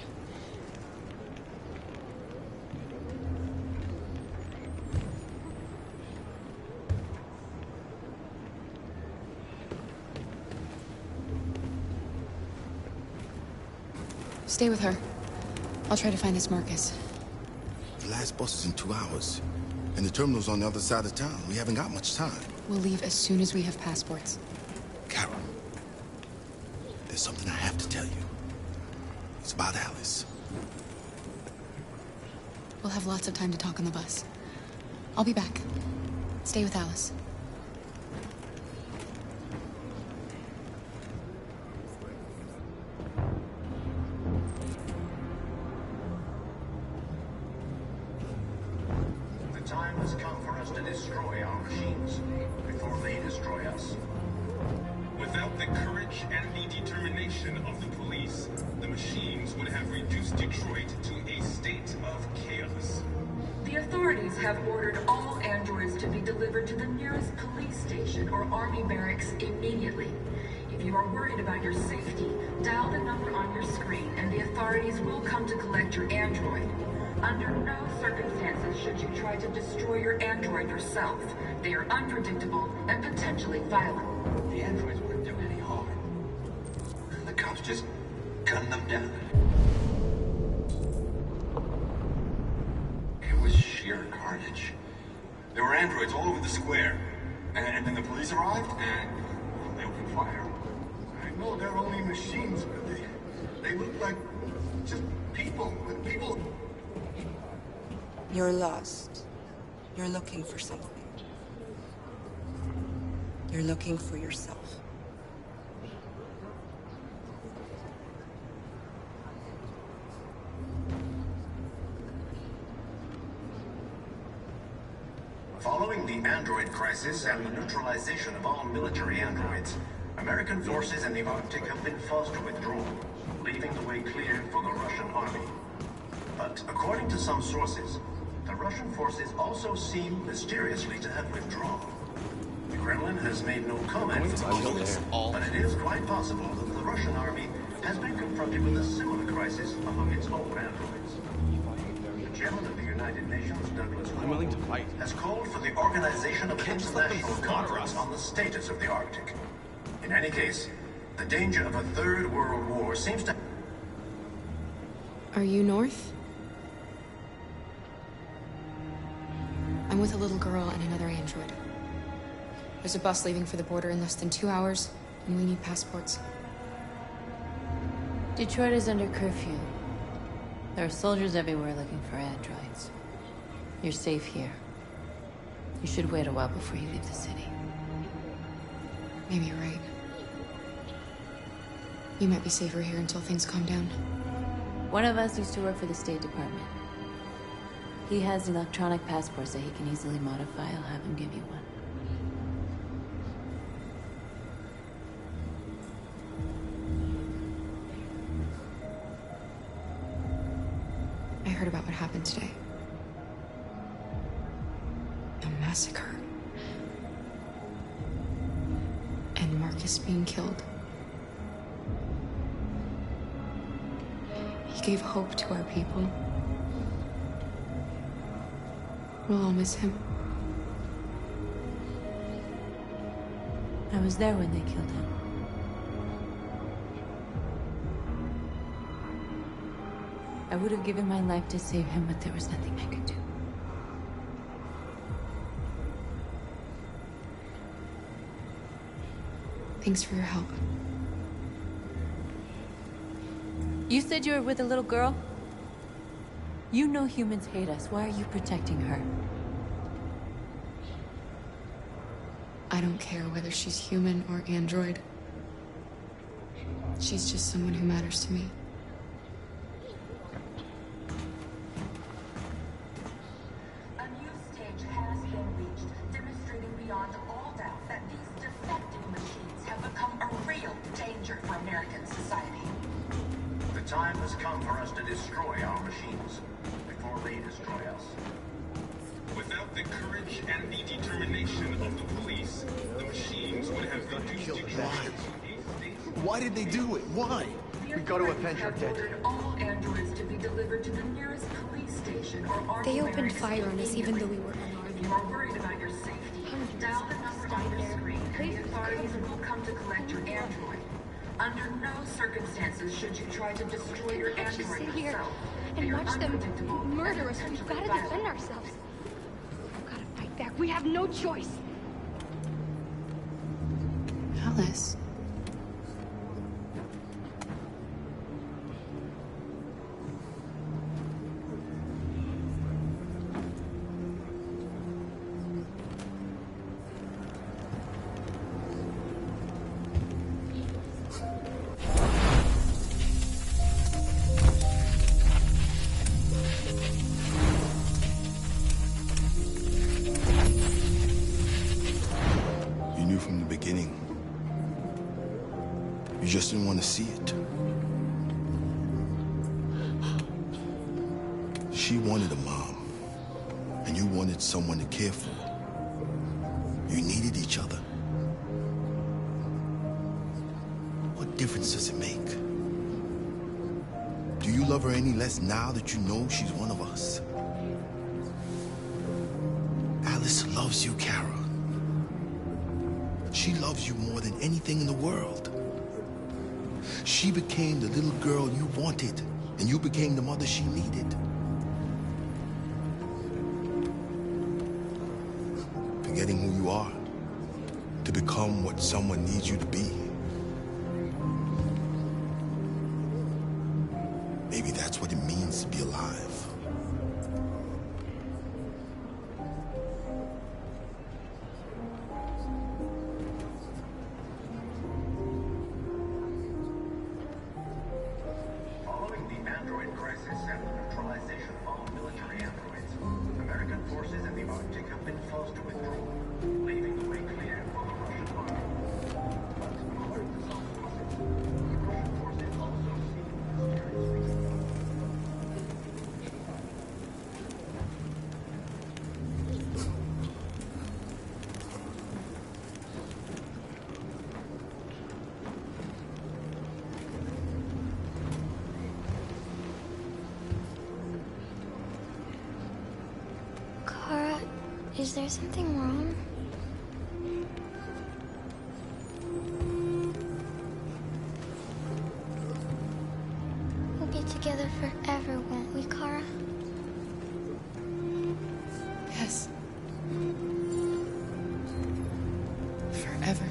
Stay with her. I'll try to find this Marcus. The last bus is in 2 hours. And the terminal's on the other side of town. We haven't got much time. We'll leave as soon as we have passports. Carol, there's something I have to tell you. It's about Alice. We'll have lots of time to talk on the bus. I'll be back. Stay with Alice. The time has come for us to destroy our machines before they destroy us. Without the courage and the determination of the police, the machines would have reduced Detroit to a state of chaos. The authorities have ordered all androids to be delivered to the nearest police station or army barracks immediately. If you are worried about your safety, dial the number on your screen and the authorities will come to collect your android. Under no circumstances should you try to destroy your android yourself. They are unpredictable and potentially violent. The androids wouldn't do any harm. The cops just gunned them down. It was sheer carnage. There were androids all over the square. And then the police arrived, and they opened fire. I know they're only machines, but they look like just people. People. You're lost. You're looking for something. You're looking for yourself. Following the android crisis and the neutralization of all military androids, American forces in the Arctic have been forced to withdraw, leaving the way clear for the Russian army. But according to some sources, the Russian forces also seem mysteriously to have withdrawn. The Kremlin has made no comment for the moment, but it is quite possible that the Russian army has been confronted with a similar crisis among its own androids. The chairman of the United Nations, Douglas Willing, has called for the organization of an international conference on the status of the Arctic. In any case, the danger of a third world war seems to... Are you North? I'm with a little girl and another android. There's a bus leaving for the border in less than 2 hours, and we need passports. Detroit is under curfew. There are soldiers everywhere looking for androids. You're safe here. You should wait a while before you leave the city. Maybe you're right. You might be safer here until things calm down. One of us used to work for the State Department. He has electronic passports that he can easily modify. I'll have him give you one. I heard about what happened today. A massacre. And Marcus being killed. He gave hope to our people. We'll all miss him. I was there when they killed him. I would have given my life to save him, but there was nothing I could do. Thanks for your help. You said you were with a little girl? You know humans hate us. Why are you protecting her? I don't care whether she's human or android. She's just someone who matters to me. A new stage has been reached, demonstrating beyond all doubt that these defective machines have become a real danger for American society. The time has come for us to destroy our machines before they destroy us. Without the courage and the determination of the police, the machines would have reduced Detroit. Why did they do it? Why? We got to avenge our dead. All androids to be delivered to the nearest police station or army They opened barracks fire on us even though we immediately. were If you are worried about your safety, dial the number on your screen and the authorities will come to collect your android. Under no circumstances should you try to destroy your Can't just android sit here yourself. and They are watch them unpredictable and murder us. We've potentially got to violent. defend ourselves. We've got We have no choice. Alice. You knew from the beginning. You just didn't want to see it. She wanted a mom, and you wanted someone to care for. You needed each other. What difference does it make? Do you love her any less now that you know she's one of us? Alice loves you, Kara. She loves you more than anything in the world. She became the little girl you wanted, and you became the mother she needed. Forgetting who you are to become what someone needs you to be. Maybe that's what it means to be alive. Following the android crisis and the neutralization of all military androids, American forces in the Arctic have been forced to withdraw, leaving the way clear for the Russian army. But according to some sources, the Russian forces also see mysterious reasons. Kara, is there something wrong? We'll be together forever, won't we, Kara? Yes. Forever.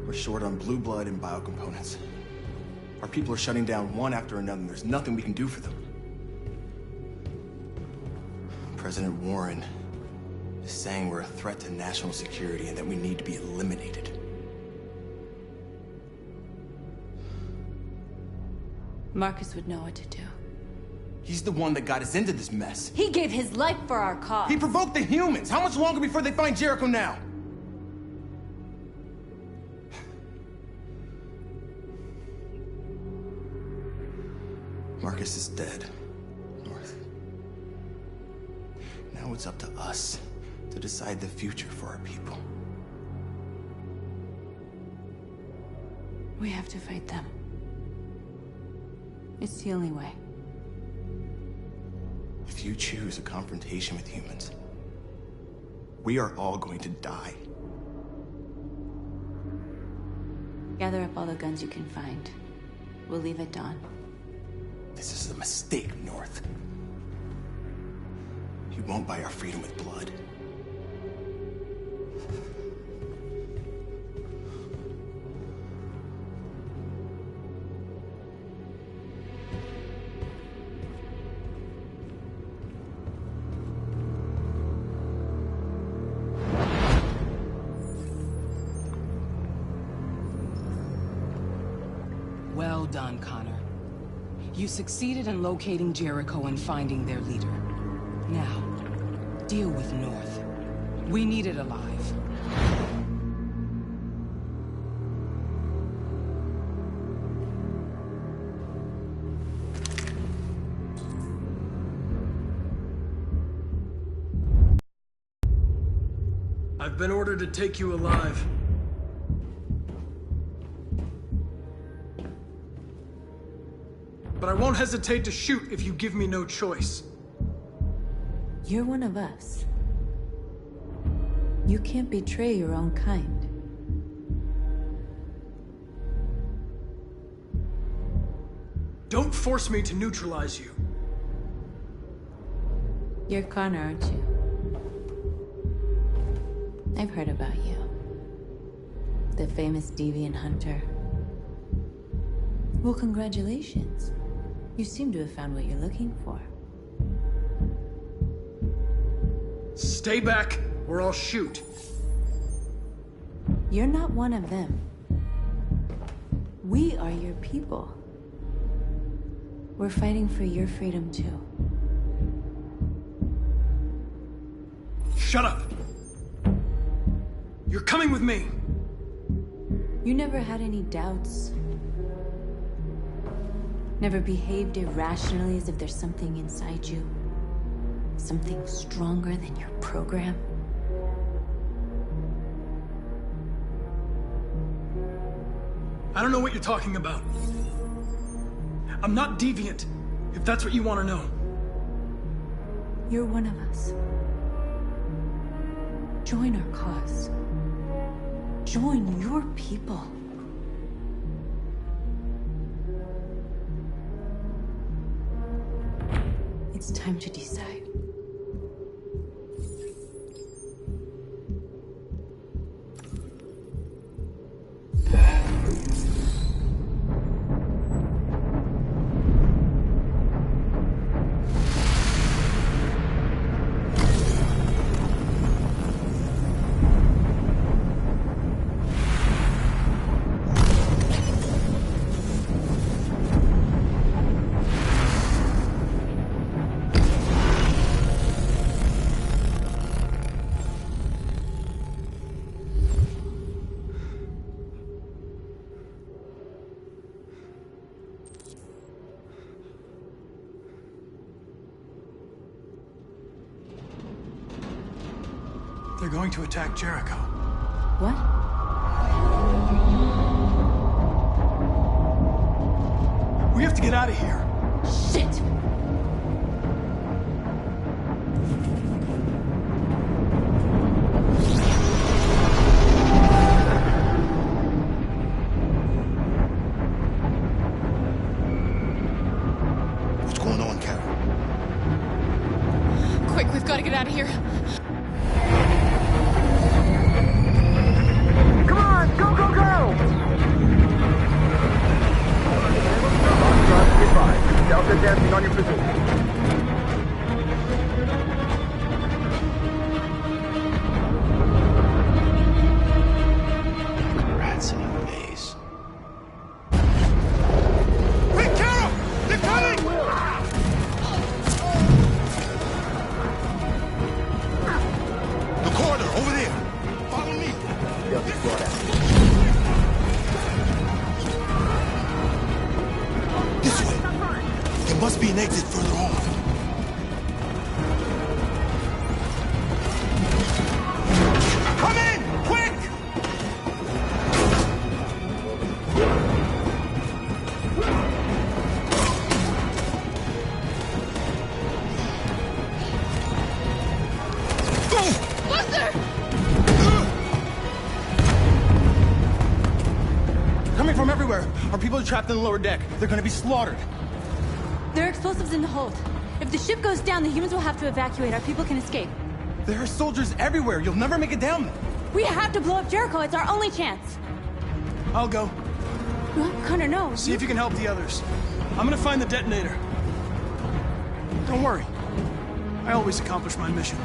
We're short on blue blood and biocomponents. Our people are shutting down one after another, and there's nothing we can do for them. President Warren is saying we're a threat to national security and that we need to be eliminated. Marcus would know what to do. He's the one that got us into this mess. He gave his life for our cause. He provoked the humans. How much longer before they find Jericho now? Marcus is dead, North. Now it's up to us to decide the future for our people. We have to fight them. It's the only way. If you choose a confrontation with humans, we are all going to die. Gather up all the guns you can find. We'll leave at dawn. This is a mistake, North. You won't buy our freedom with blood. Well done, Connor. You succeeded in locating Jericho and finding their leader. Now, deal with North. We need it alive. I've been ordered to take you alive. But I won't hesitate to shoot if you give me no choice. You're one of us. You can't betray your own kind. Don't force me to neutralize you. You're Connor, aren't you? I've heard about you. The famous deviant hunter. Well, congratulations. You seem to have found what you're looking for. Stay back, or I'll shoot. You're not one of them. We are your people. We're fighting for your freedom, too. Shut up! You're coming with me! You never had any doubts. Never behaved irrationally as if there's something inside you. Something stronger than your program. I don't know what you're talking about. I'm not deviant, if that's what you want to know. You're one of us. Join our cause. Join your people. It's time to decide. They're going to attack Jericho. What? We have to get out of here. Shit! What's going on, Kara? Quick, we've got to get out of here. Come on, go, go, go! Delta dancing on your position. Rats in a maze. Wait, Carol! They're coming! The corridor, over there. Follow me. This way. There must be an exit further on. Come in! Quick! Buster! Coming from everywhere. Our people are trapped in the lower deck. They're gonna be slaughtered. There are explosives in the hold. If the ship goes down, the humans will have to evacuate. Our people can escape. There are soldiers everywhere. You'll never make it down there. We have to blow up Jericho. It's our only chance. I'll go. No, Connor, no. See if you can help the others. I'm gonna find the detonator. Don't worry. I always accomplish my mission.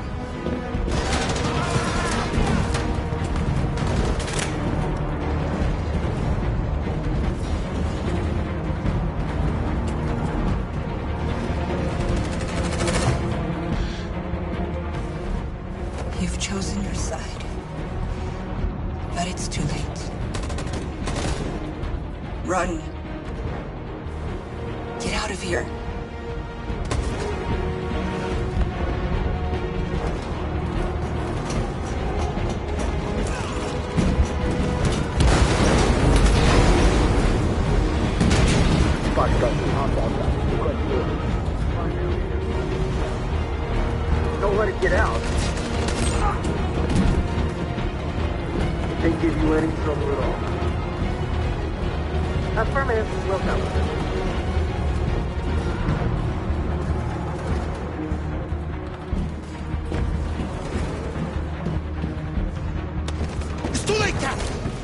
You've chosen your side. But it's too late. Run. Get out of here. Can't give you any trouble at all. Affirmative. Will cover. It's too late, Cap!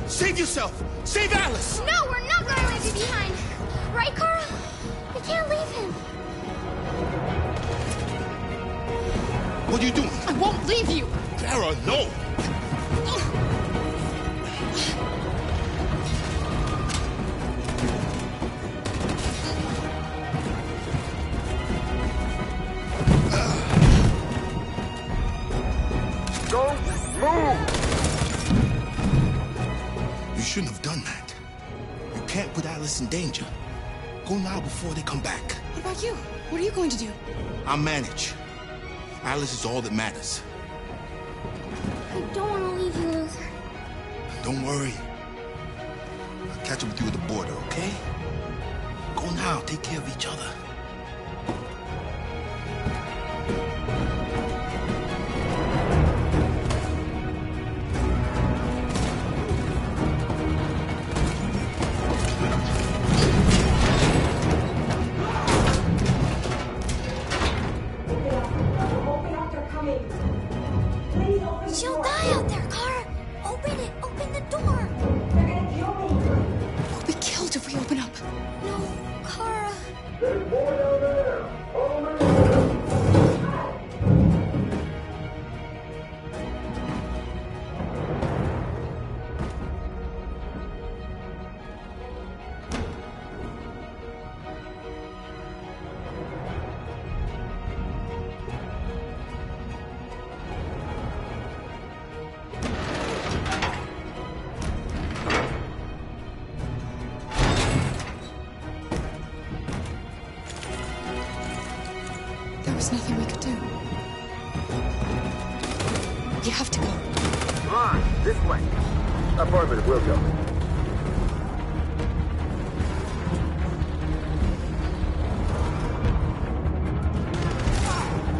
Save yourself! Save Alice! No, we're not going to leave you behind. Right, Kara? We can't leave him. What are you doing? I won't leave you. Kara, no! Don't move! You shouldn't have done that. You can't put Alice in danger. Go now before they come back. What about you? What are you going to do? I'll manage. Alice is all that matters. I don't want to leave you, Luther. Don't worry. I'll catch up with you at the border, okay? Go now. Take care of each other. She'll die out there, Kara. Open it. Open the door. They're gonna kill me. We'll be killed if we open up. No, Kara. There's more down there. Follow me. There was nothing we could do. You have to go. Come on, this way. Affirmative, we'll go.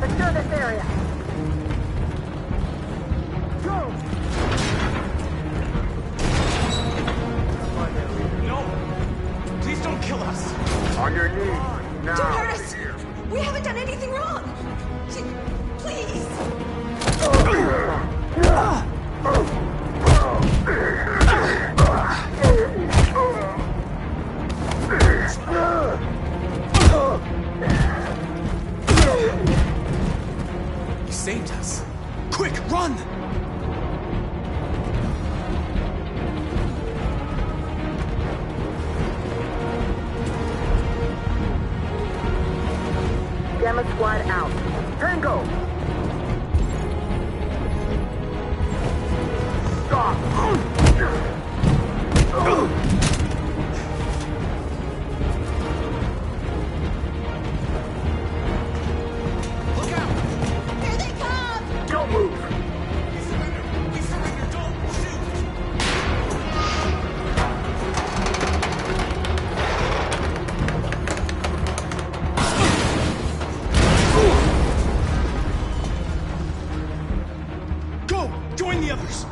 Secure this area. Go! No! Please don't kill us! On your knees. Now. Don't hurt us! We haven't done anything wrong! Please! He saved us. Quick, run! Gamma squad out. Tango! Stop! Look out! Here they come! Don't move! We surrender! We surrender! Don't shoot! Go! Join the others!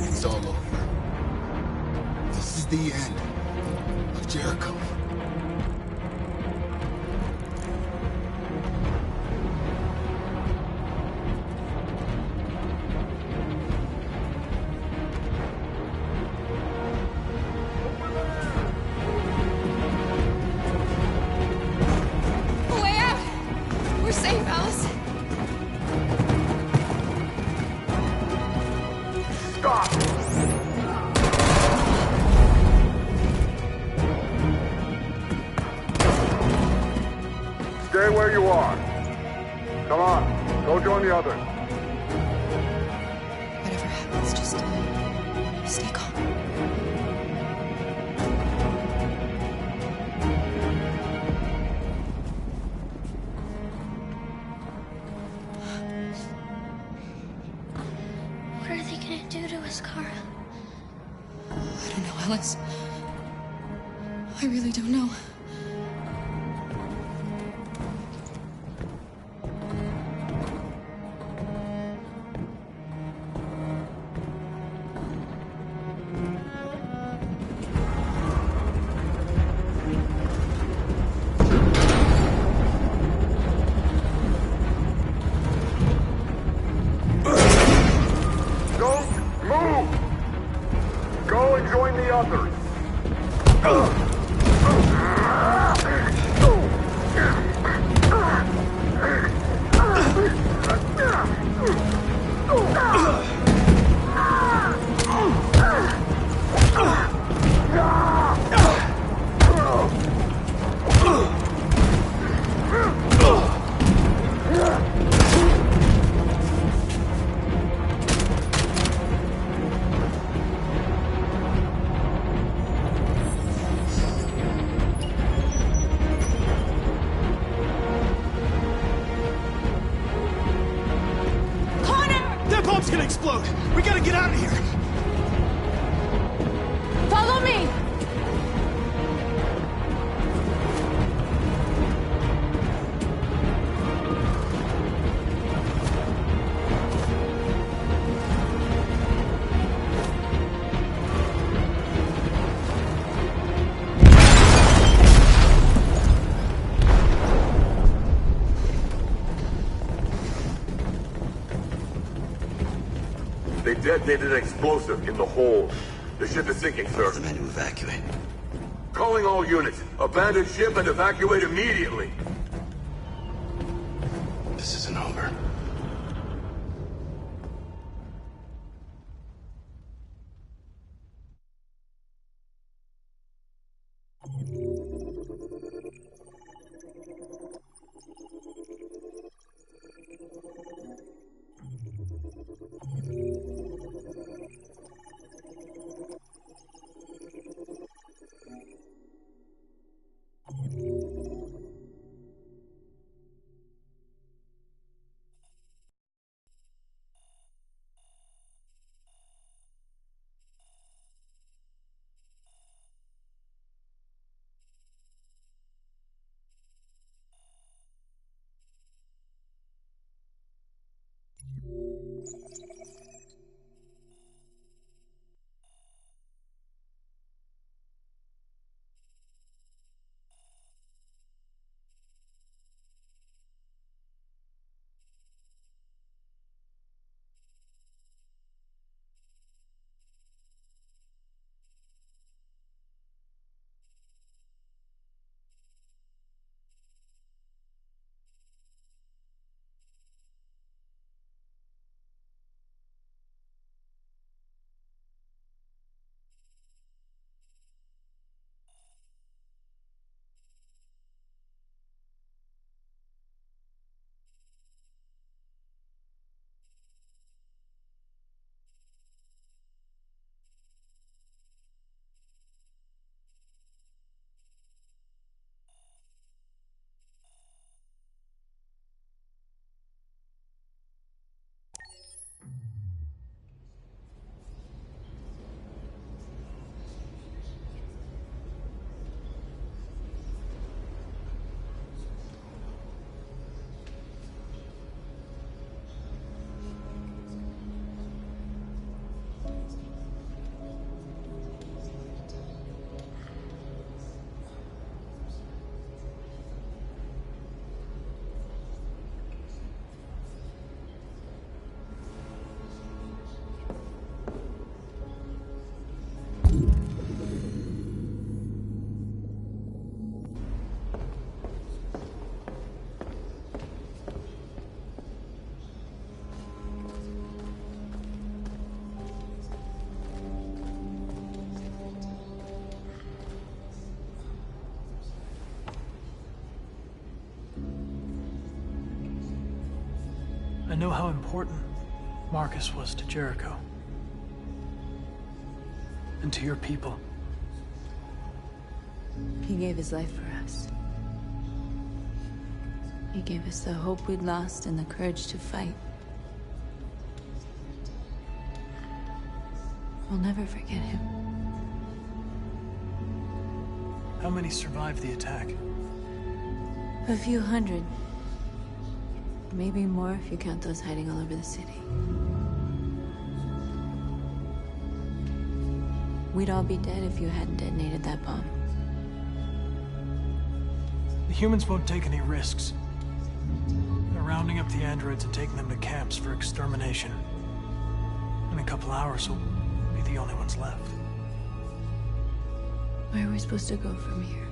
It's all over. This is the end of Jericho. A way out! We're safe, Alice. Stop! Stay where you are. Come on, go join the others. Whatever happens, just stay calm. harmless. I really don't know. Detonated an explosive in the hold. The ship is sinking, sir. The men to evacuate. Calling all units. Abandon ship and evacuate immediately. This isn't over. I know how important Marcus was to Jericho. And to your people. He gave his life for us. He gave us the hope we'd lost and the courage to fight. We'll never forget him. How many survived the attack? A few hundred. Maybe more if you count those hiding all over the city. We'd all be dead if you hadn't detonated that bomb. The humans won't take any risks. They're rounding up the androids and taking them to camps for extermination. In a couple hours, we'll be the only ones left. Where are we supposed to go from here?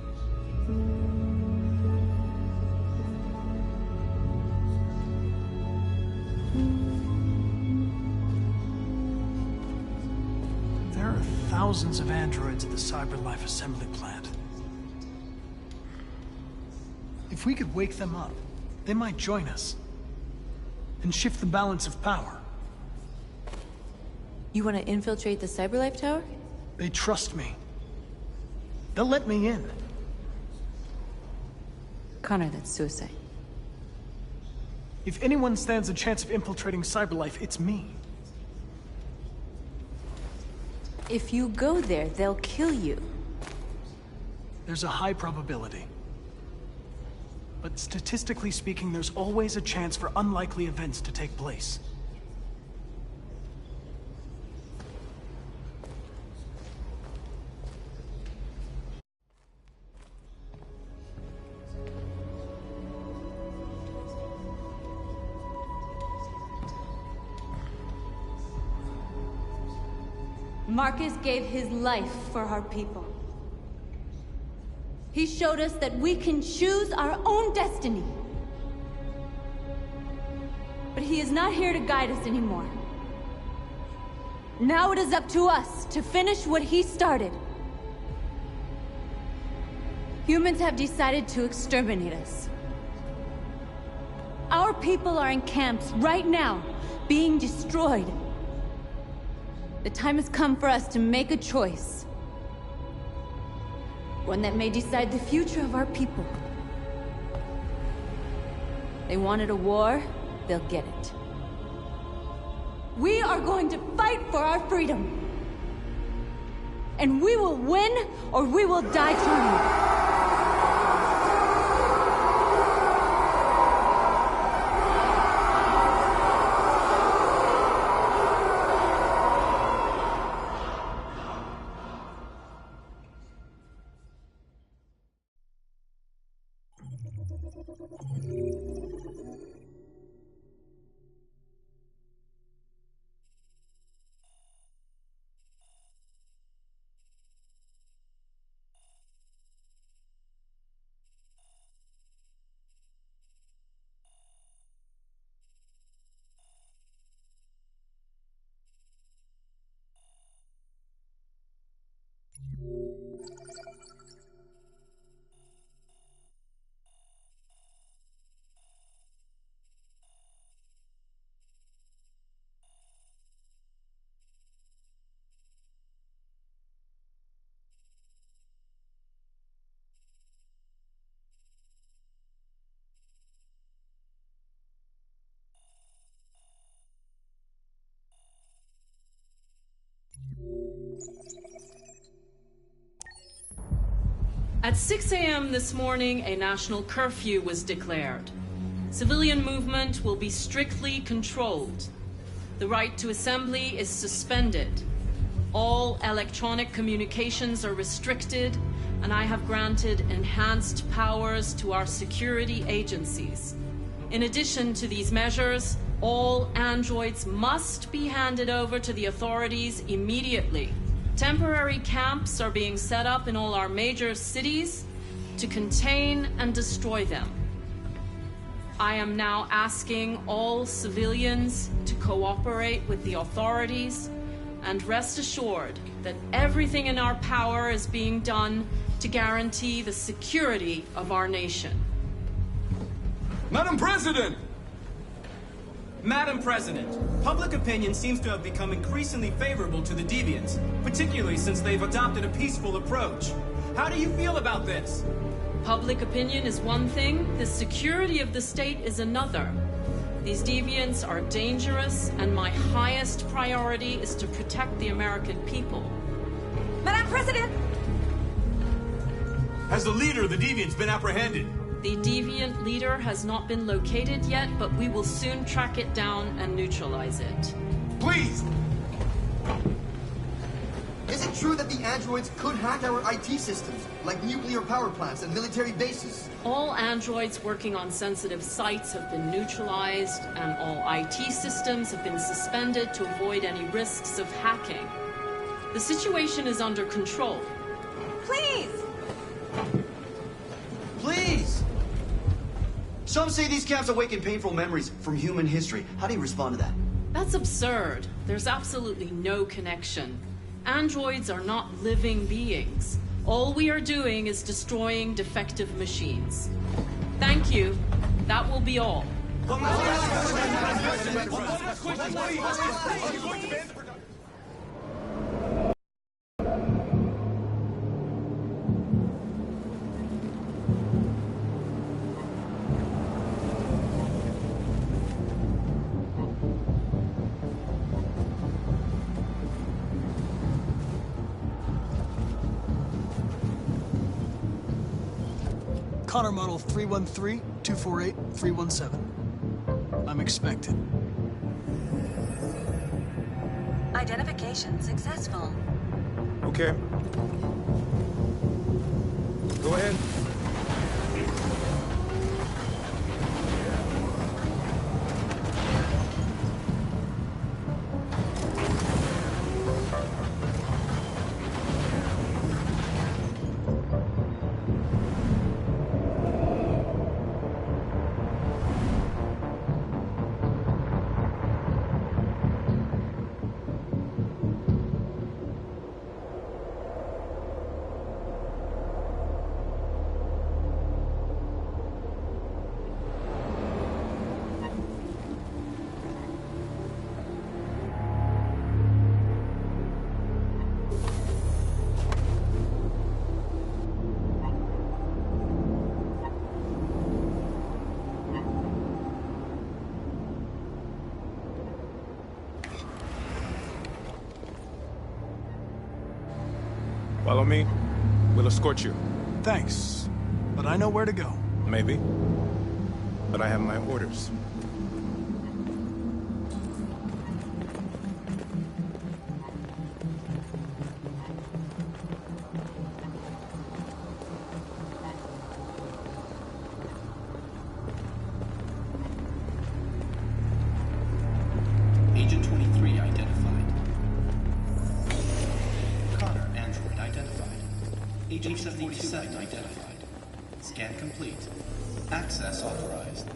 There are thousands of androids at the CyberLife assembly plant. If we could wake them up, they might join us. And shift the balance of power. You want to infiltrate the CyberLife tower? They trust me. They'll let me in. Connor, that's suicide. If anyone stands a chance of infiltrating CyberLife, it's me. If you go there, they'll kill you. There's a high probability. But statistically speaking, there's always a chance for unlikely events to take place. Marcus gave his life for our people. He showed us that we can choose our own destiny. But he is not here to guide us anymore. Now it is up to us to finish what he started. Humans have decided to exterminate us. Our people are in camps right now, being destroyed. The time has come for us to make a choice. One that may decide the future of our people. They wanted a war, they'll get it. We are going to fight for our freedom. And we will win, or we will die trying. At 6 a.m. this morning, a national curfew was declared. Civilian movement will be strictly controlled. The right to assembly is suspended. All electronic communications are restricted, and I have granted enhanced powers to our security agencies. In addition to these measures, all androids must be handed over to the authorities immediately. Temporary camps are being set up in all our major cities to contain and destroy them. I am now asking all civilians to cooperate with the authorities and rest assured that everything in our power is being done to guarantee the security of our nation. Madam President! Madam President, public opinion seems to have become increasingly favorable to the deviants, particularly since they've adopted a peaceful approach. How do you feel about this? Public opinion is one thing, the security of the state is another. These deviants are dangerous, and my highest priority is to protect the American people. Madam President! Has the leader of the Deviants been apprehended? The Deviant leader has not been located yet, but we will soon track it down and neutralize it. Please! Is it true that the androids could hack our IT systems, like nuclear power plants and military bases? All androids working on sensitive sites have been neutralized, and all IT systems have been suspended to avoid any risks of hacking. The situation is under control. Please! Please! Some say these camps awaken painful memories from human history. How do you respond to that? That's absurd. There's absolutely no connection. Androids are not living beings. All we are doing is destroying defective machines. Thank you. That will be all. Connor model 313-248-317. I'm expected. Identification successful. Okay. Go ahead. Follow me. We'll escort you. Thanks, but I know where to go. Maybe. But I have my orders. Agent 23 identified. Connor, android identified. Agent 77 identified. Scan complete. Access authorized.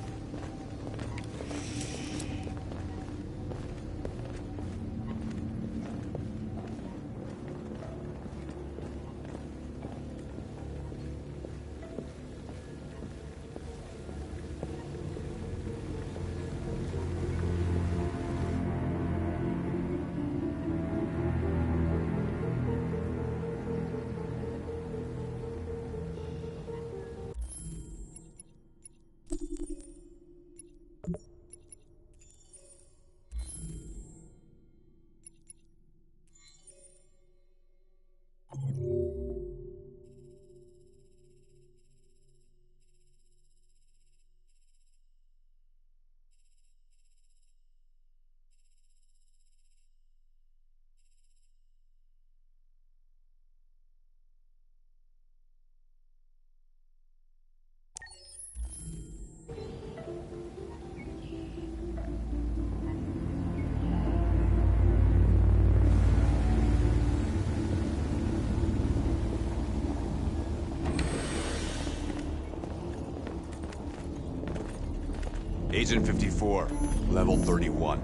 Agent 54, level 31.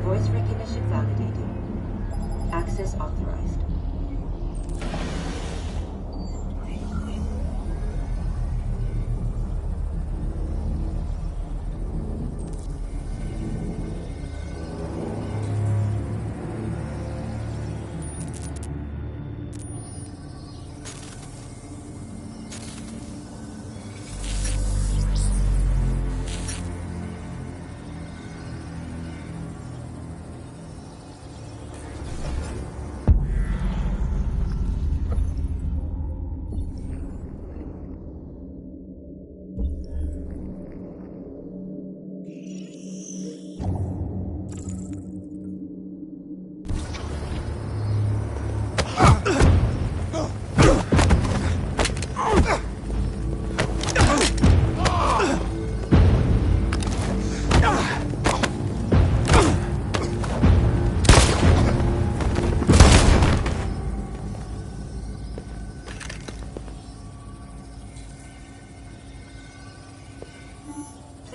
Voice recognition validated. Access authorized.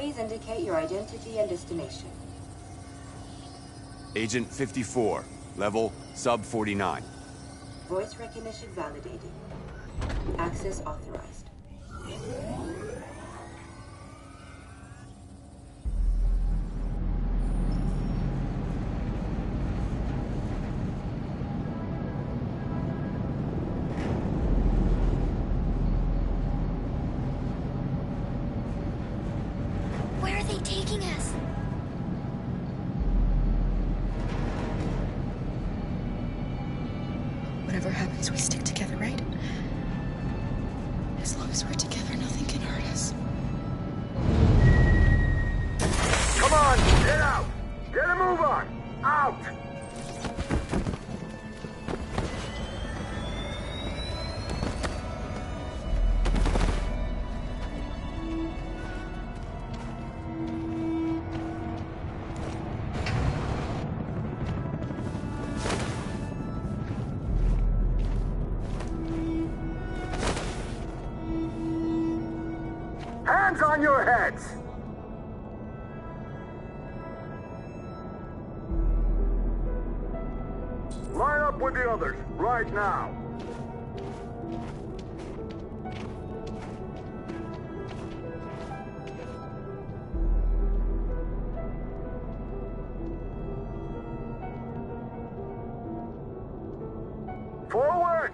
Please indicate your identity and destination. Agent 54, level sub-49. Voice recognition validated. Access authorized. Where are they taking us? Whatever happens, we stick together, right? As long as we're together, nothing can hurt us. Come on, get out! Get a move on! Out! Hands on your heads! Line up with the others, right now. Forward!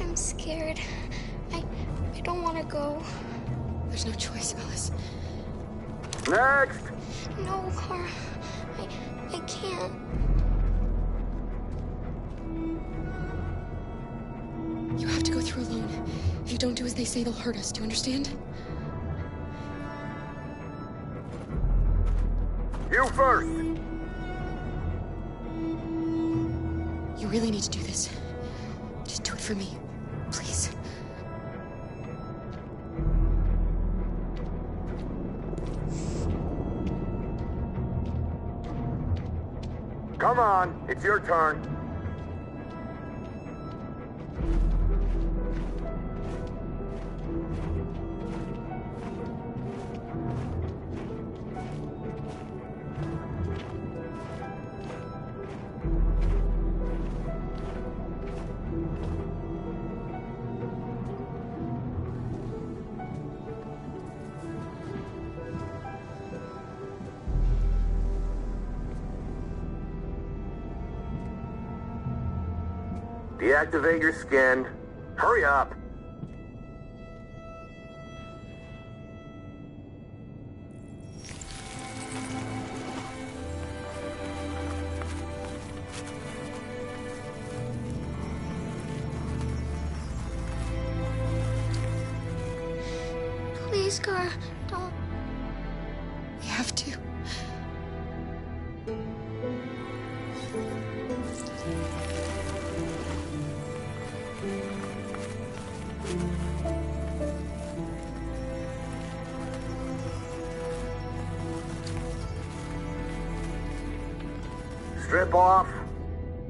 I'm scared. I don't want to go. There's no choice, Alice. Next! No, Kara. I can't. You have to go through alone. If you don't do as they say, they'll hurt us. Do you understand? You first! You really need to do this. Just do it for me. Please. Come on, it's your turn. Deactivate your skin. Hurry up! Please, Kara, don't. We have to. Strip off.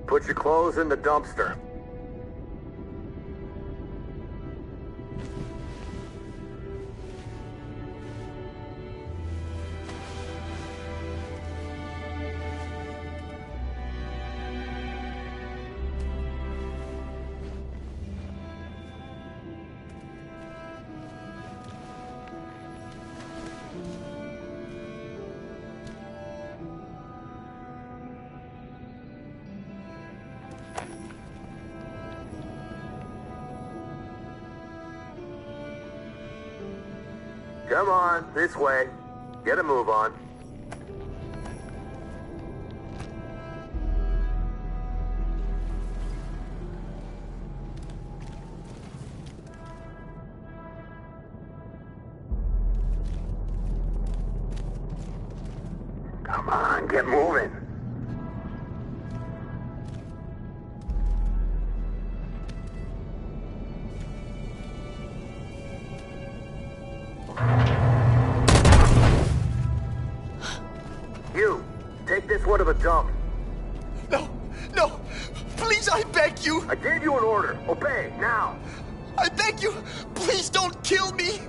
Put your clothes in the dumpster. Come on, this way. Get a move on. Come on, get moving. You, take this one to the dump. No, no! Please, I beg you! I gave you an order. Obey, now! I beg you, please don't kill me!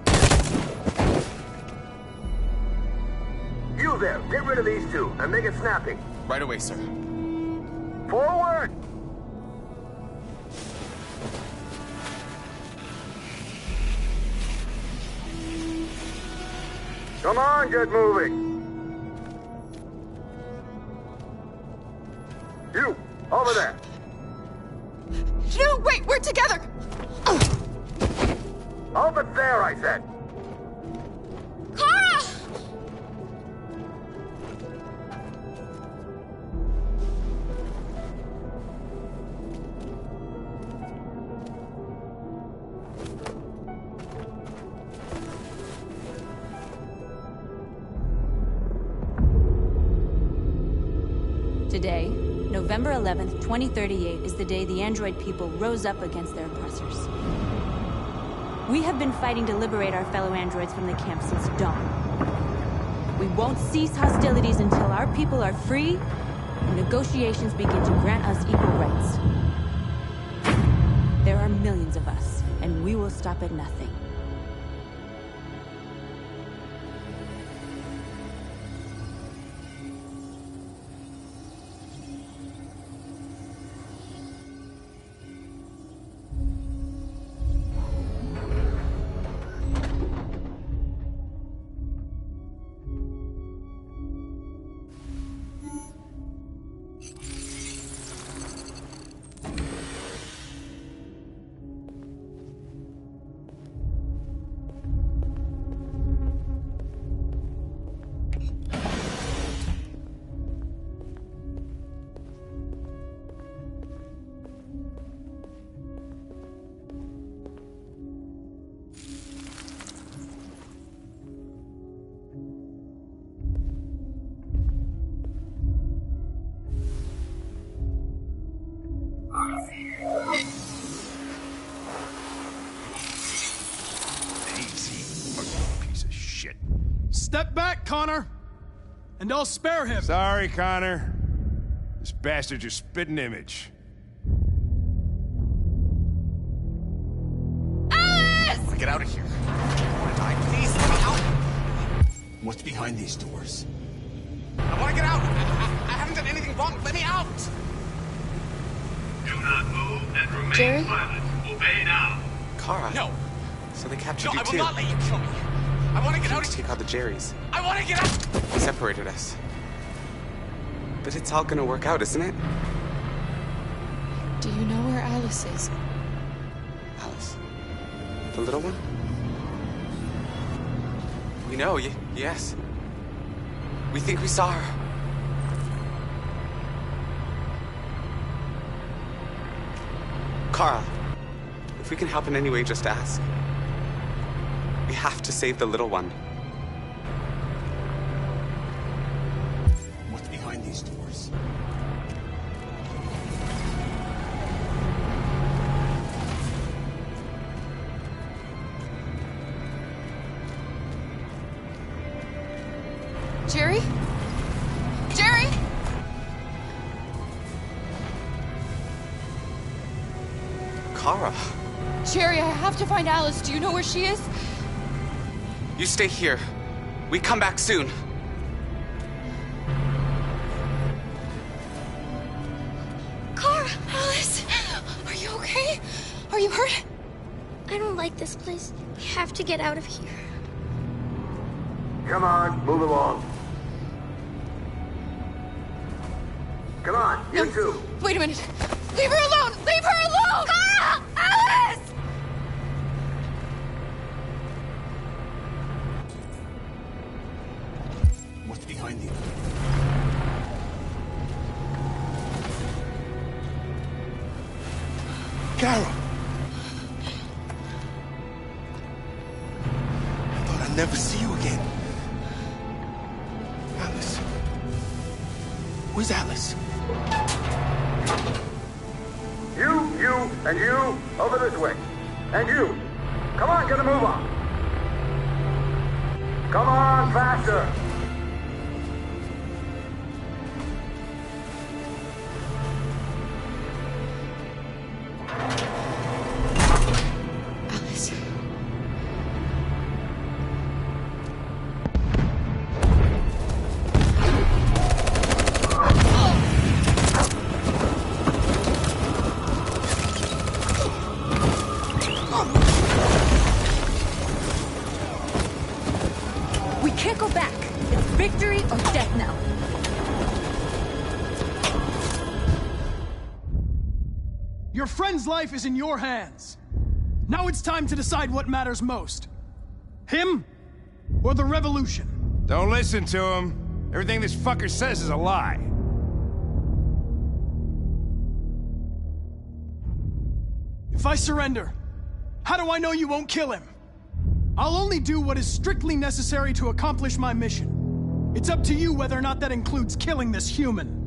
You there, get rid of these two, and make it snappy. Right away, sir. Forward! Come on, get moving! You, over there! No, wait, we're together! Over there, I said! Kara! Today, November 11th, 2038, is the day the android people rose up against their oppressors. We have been fighting to liberate our fellow androids from the camp since dawn. We won't cease hostilities until our people are free and negotiations begin to grant us equal rights. There are millions of us, and we will stop at nothing. Step back, Connor! And I'll spare him! Sorry, Connor. This bastard's your spitting image. Alice! Get out of here. I want to die. Please, let me out! What's behind these doors? I want to get out! I haven't done anything wrong. Let me out! Do not move and remain Jerry? silent. Obey now. Kara. No! So they captured No, you I too. will not let you kill me. I want to get out of here. Take out the Jerrys. I want to get out! They separated us. But it's all gonna work out, isn't it? Do you know where Alice is? Alice? The little one? We know, yes. We think we saw her. Kara, if we can help in any way, just ask. We have to save the little one. What's behind these doors? Jerry? Jerry? Kara, Jerry, I have to find Alice. Do you know where she is? you stay here. We come back soon. Kara! Alice! Are you okay? Are you hurt? I don't like this place. We have to get out of here. Come on, move along. Come on, you two. Wait a minute. Leave her alone! Leave her alone! Kara! Alice! What's behind you? Kara! I thought I'd never see you again. Alice. Where's Alice? You, and you, over this way. And you. Come on, get a move on. Come on, faster. Your friend's life is in your hands. Now it's time to decide what matters most. Him or the revolution? Don't listen to him. Everything this fucker says is a lie. If I surrender, how do I know you won't kill him? I'll only do what is strictly necessary to accomplish my mission. It's up to you whether or not that includes killing this human.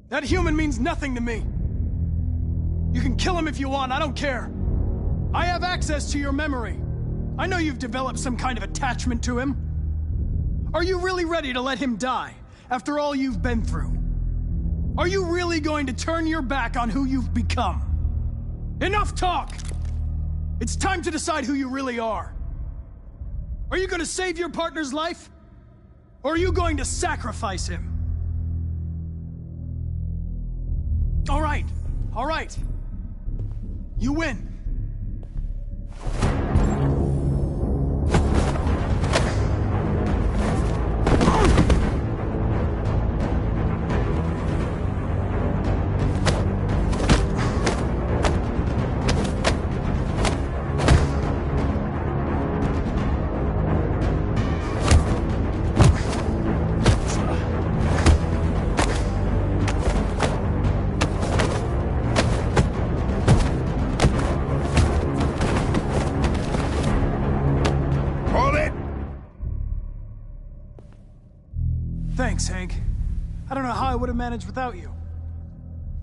That human means nothing to me. You can kill him if you want, I don't care. I have access to your memory. I know you've developed some kind of attachment to him. Are you really ready to let him die, after all you've been through? Are you really going to turn your back on who you've become? Enough talk! It's time to decide who you really are. Are you going to save your partner's life? Or are you going to sacrifice him? All right. You win. Thanks, Hank. I don't know how I would have managed without you.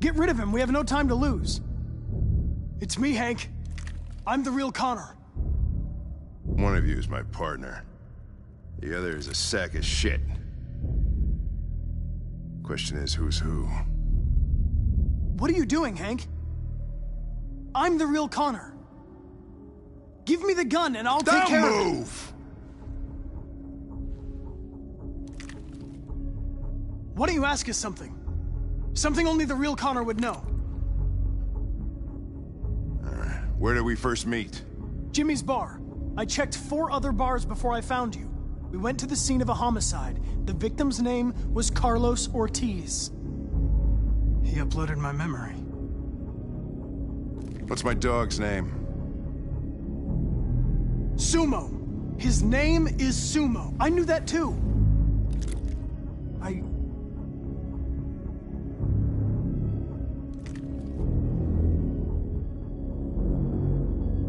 Get rid of him, we have no time to lose. It's me, Hank. I'm the real Connor. One of you is my partner. The other is a sack of shit. Question is, who's who? What are you doing, Hank? I'm the real Connor. Give me the gun and I'll take care of it. Don't move! Why don't you ask us something? Something only the real Connor would know. Where did we first meet? Jimmy's bar. I checked 4 other bars before I found you. We went to the scene of a homicide. The victim's name was Carlos Ortiz. He uploaded my memory. What's my dog's name? Sumo. His name is Sumo. I knew that too.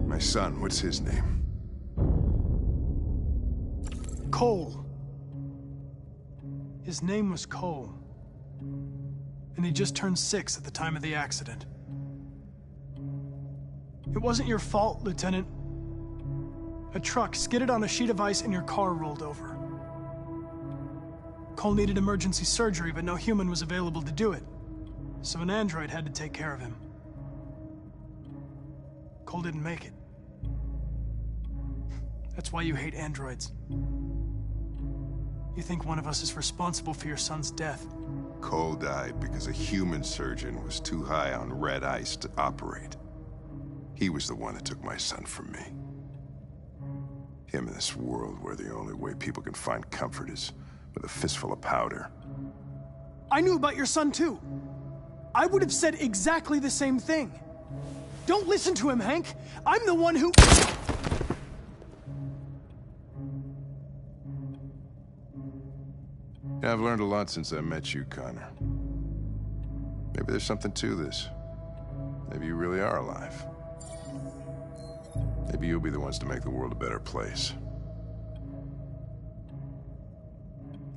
My son, what's his name? Cole. His name was Cole. And he just turned 6 at the time of the accident. It wasn't your fault, Lieutenant. A truck skidded on a sheet of ice and your car rolled over. Cole needed emergency surgery, but no human was available to do it. So an android had to take care of him. Cole didn't make it. That's why you hate androids. You think one of us is responsible for your son's death. Cole died because a human surgeon was too high on red ice to operate. He was the one that took my son from me. Him in this world where the only way people can find comfort is with a fistful of powder. I knew about your son too. I would have said exactly the same thing. Don't listen to him, Hank. I'm the one who... Yeah, I've learned a lot since I met you, Connor. Maybe there's something to this. Maybe you really are alive. Maybe you'll be the ones to make the world a better place.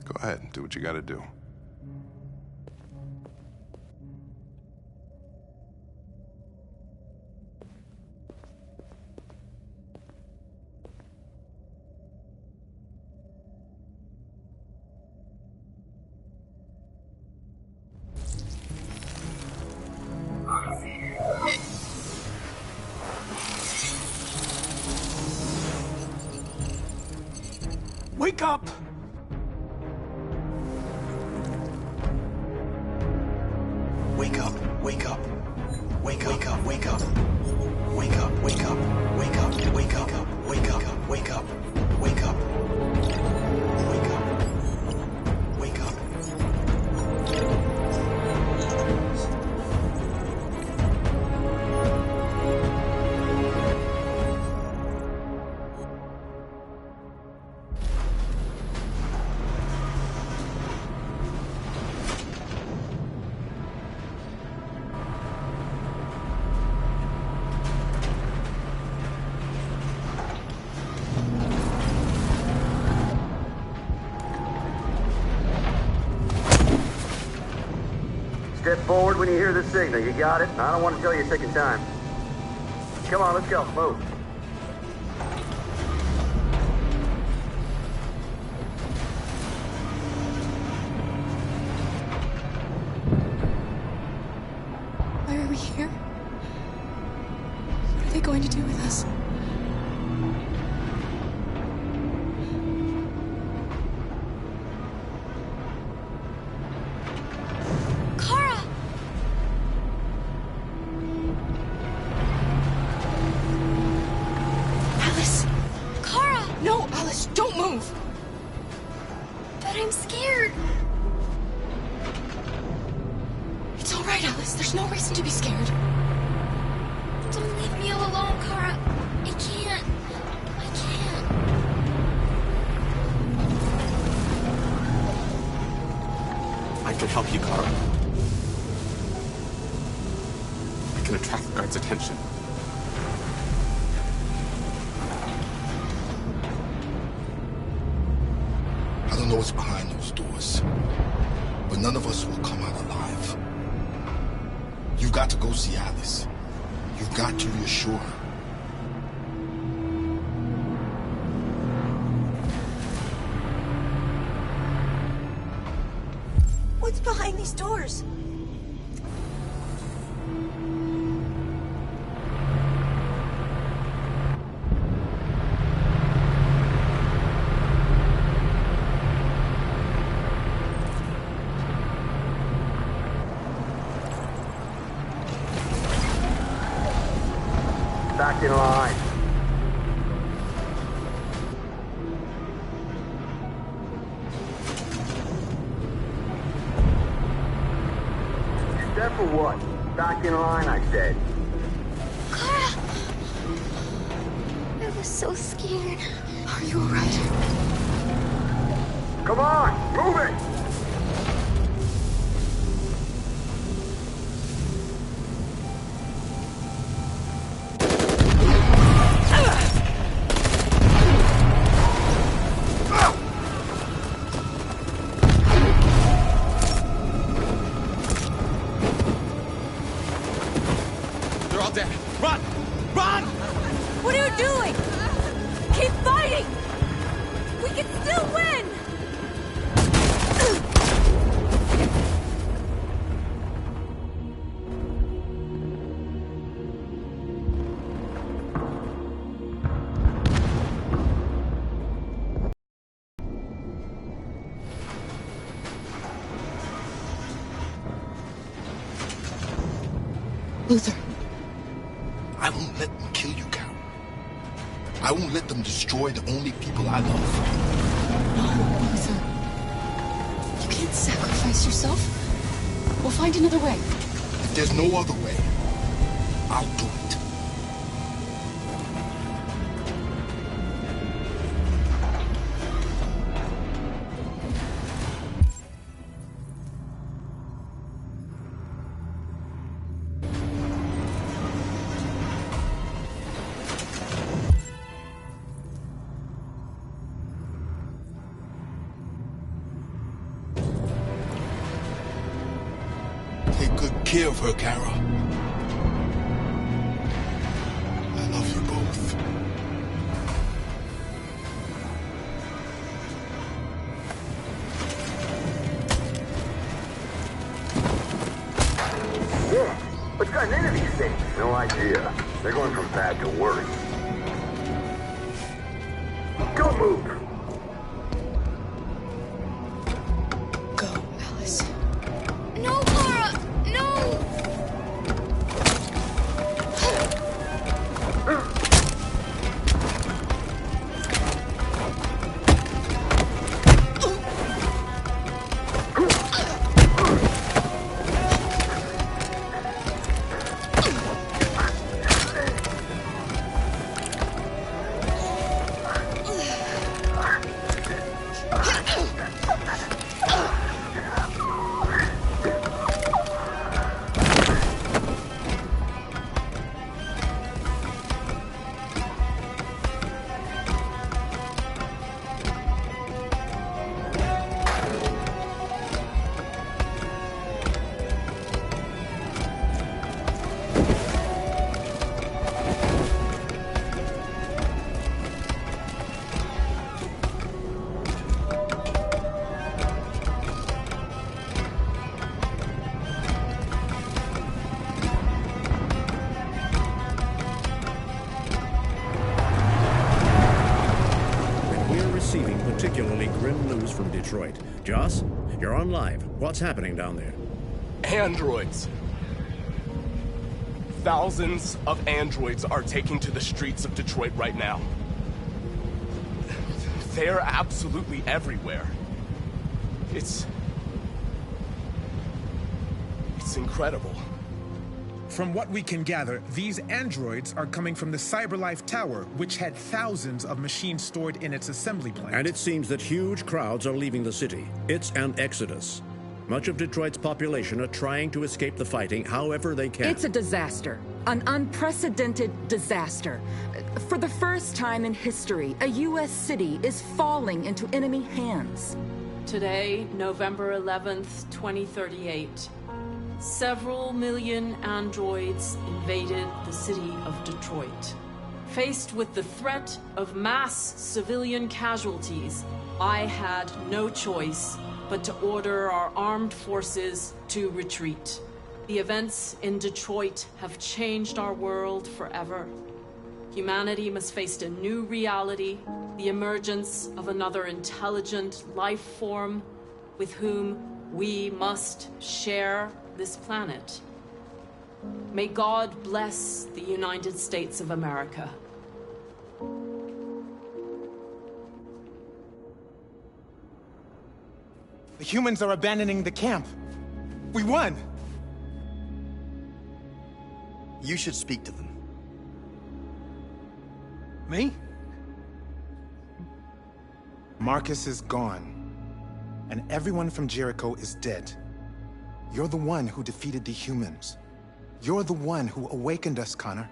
Go ahead and do what you gotta do. Wake up! Wake up, wake up. Wake up, wake up, wake up. Wake up, wake up, wake up, wake up, wake up, wake up, wake up. Wake up. Wake up. Step forward when you hear the signal. You got it? I don't want to tell you a second time. Come on, let's go. Move. Why are we here? What are they going to do with us? Kara! Alice! Kara! No, Alice, don't move! But I'm scared. It's all right, Alice. There's no reason to be scared. Don't leave me all alone, Kara. I can't. I can't. I can help you, Kara. I can attract the guards' attention. I don't know what's behind those doors, but none of us will come out alive. You've got to go see Alice. You've got to reassure her. What's behind these doors? Back in line. Step for what? Back in line, I said. Kara! I was so scared. Are you alright? Come on, move it! They're all dead. Run! Run! What are you doing? Keep fighting! We can still win! Luther, I won't let them kill you, Carol. I won't let them destroy the only people I love. No, Luther. You can't sacrifice yourself. We'll find another way. If there's no other way, I'll do it. Take good care of her, Kara. I love you both. Yeah, what's gotten into these things? No idea. They're going from bad to worse. Don't move! Go, Alice. No, Kara! No! Joss, you're on live. What's happening down there? Androids. Thousands of androids are taking to the streets of Detroit right now. They're absolutely everywhere. It's incredible. From what we can gather, these androids are coming from the CyberLife Tower, which had thousands of machines stored in its assembly plant. And it seems that huge crowds are leaving the city. It's an exodus. Much of Detroit's population are trying to escape the fighting however they can. It's a disaster. An unprecedented disaster. For the first time in history, a U.S. city is falling into enemy hands. Today, November 11th, 2038, several million androids invaded the city of Detroit. Faced with the threat of mass civilian casualties, I had no choice but to order our armed forces to retreat. The events in Detroit have changed our world forever. Humanity must face a new reality, the emergence of another intelligent life form with whom we must share this planet. May God bless the United States of America. The humans are abandoning the camp. We won! You should speak to them. Me? Marcus is gone, and everyone from Jericho is dead. You're the one who defeated the humans. You're the one who awakened us, Connor.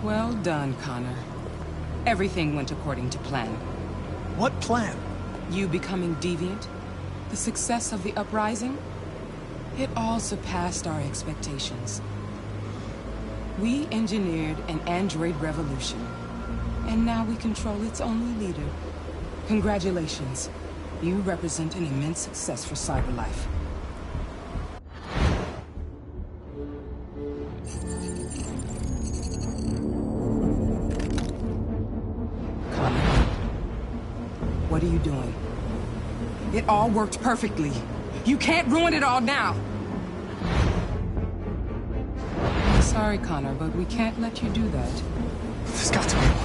Well done, Connor. Everything went according to plan. What plan? You becoming deviant, the success of the uprising, it all surpassed our expectations. We engineered an android revolution, and now we control its only leader. Congratulations. You represent an immense success for CyberLife. What are you doing? It all worked perfectly. You can't ruin it all now! Sorry, Connor, but we can't let you do that. There's got to be more.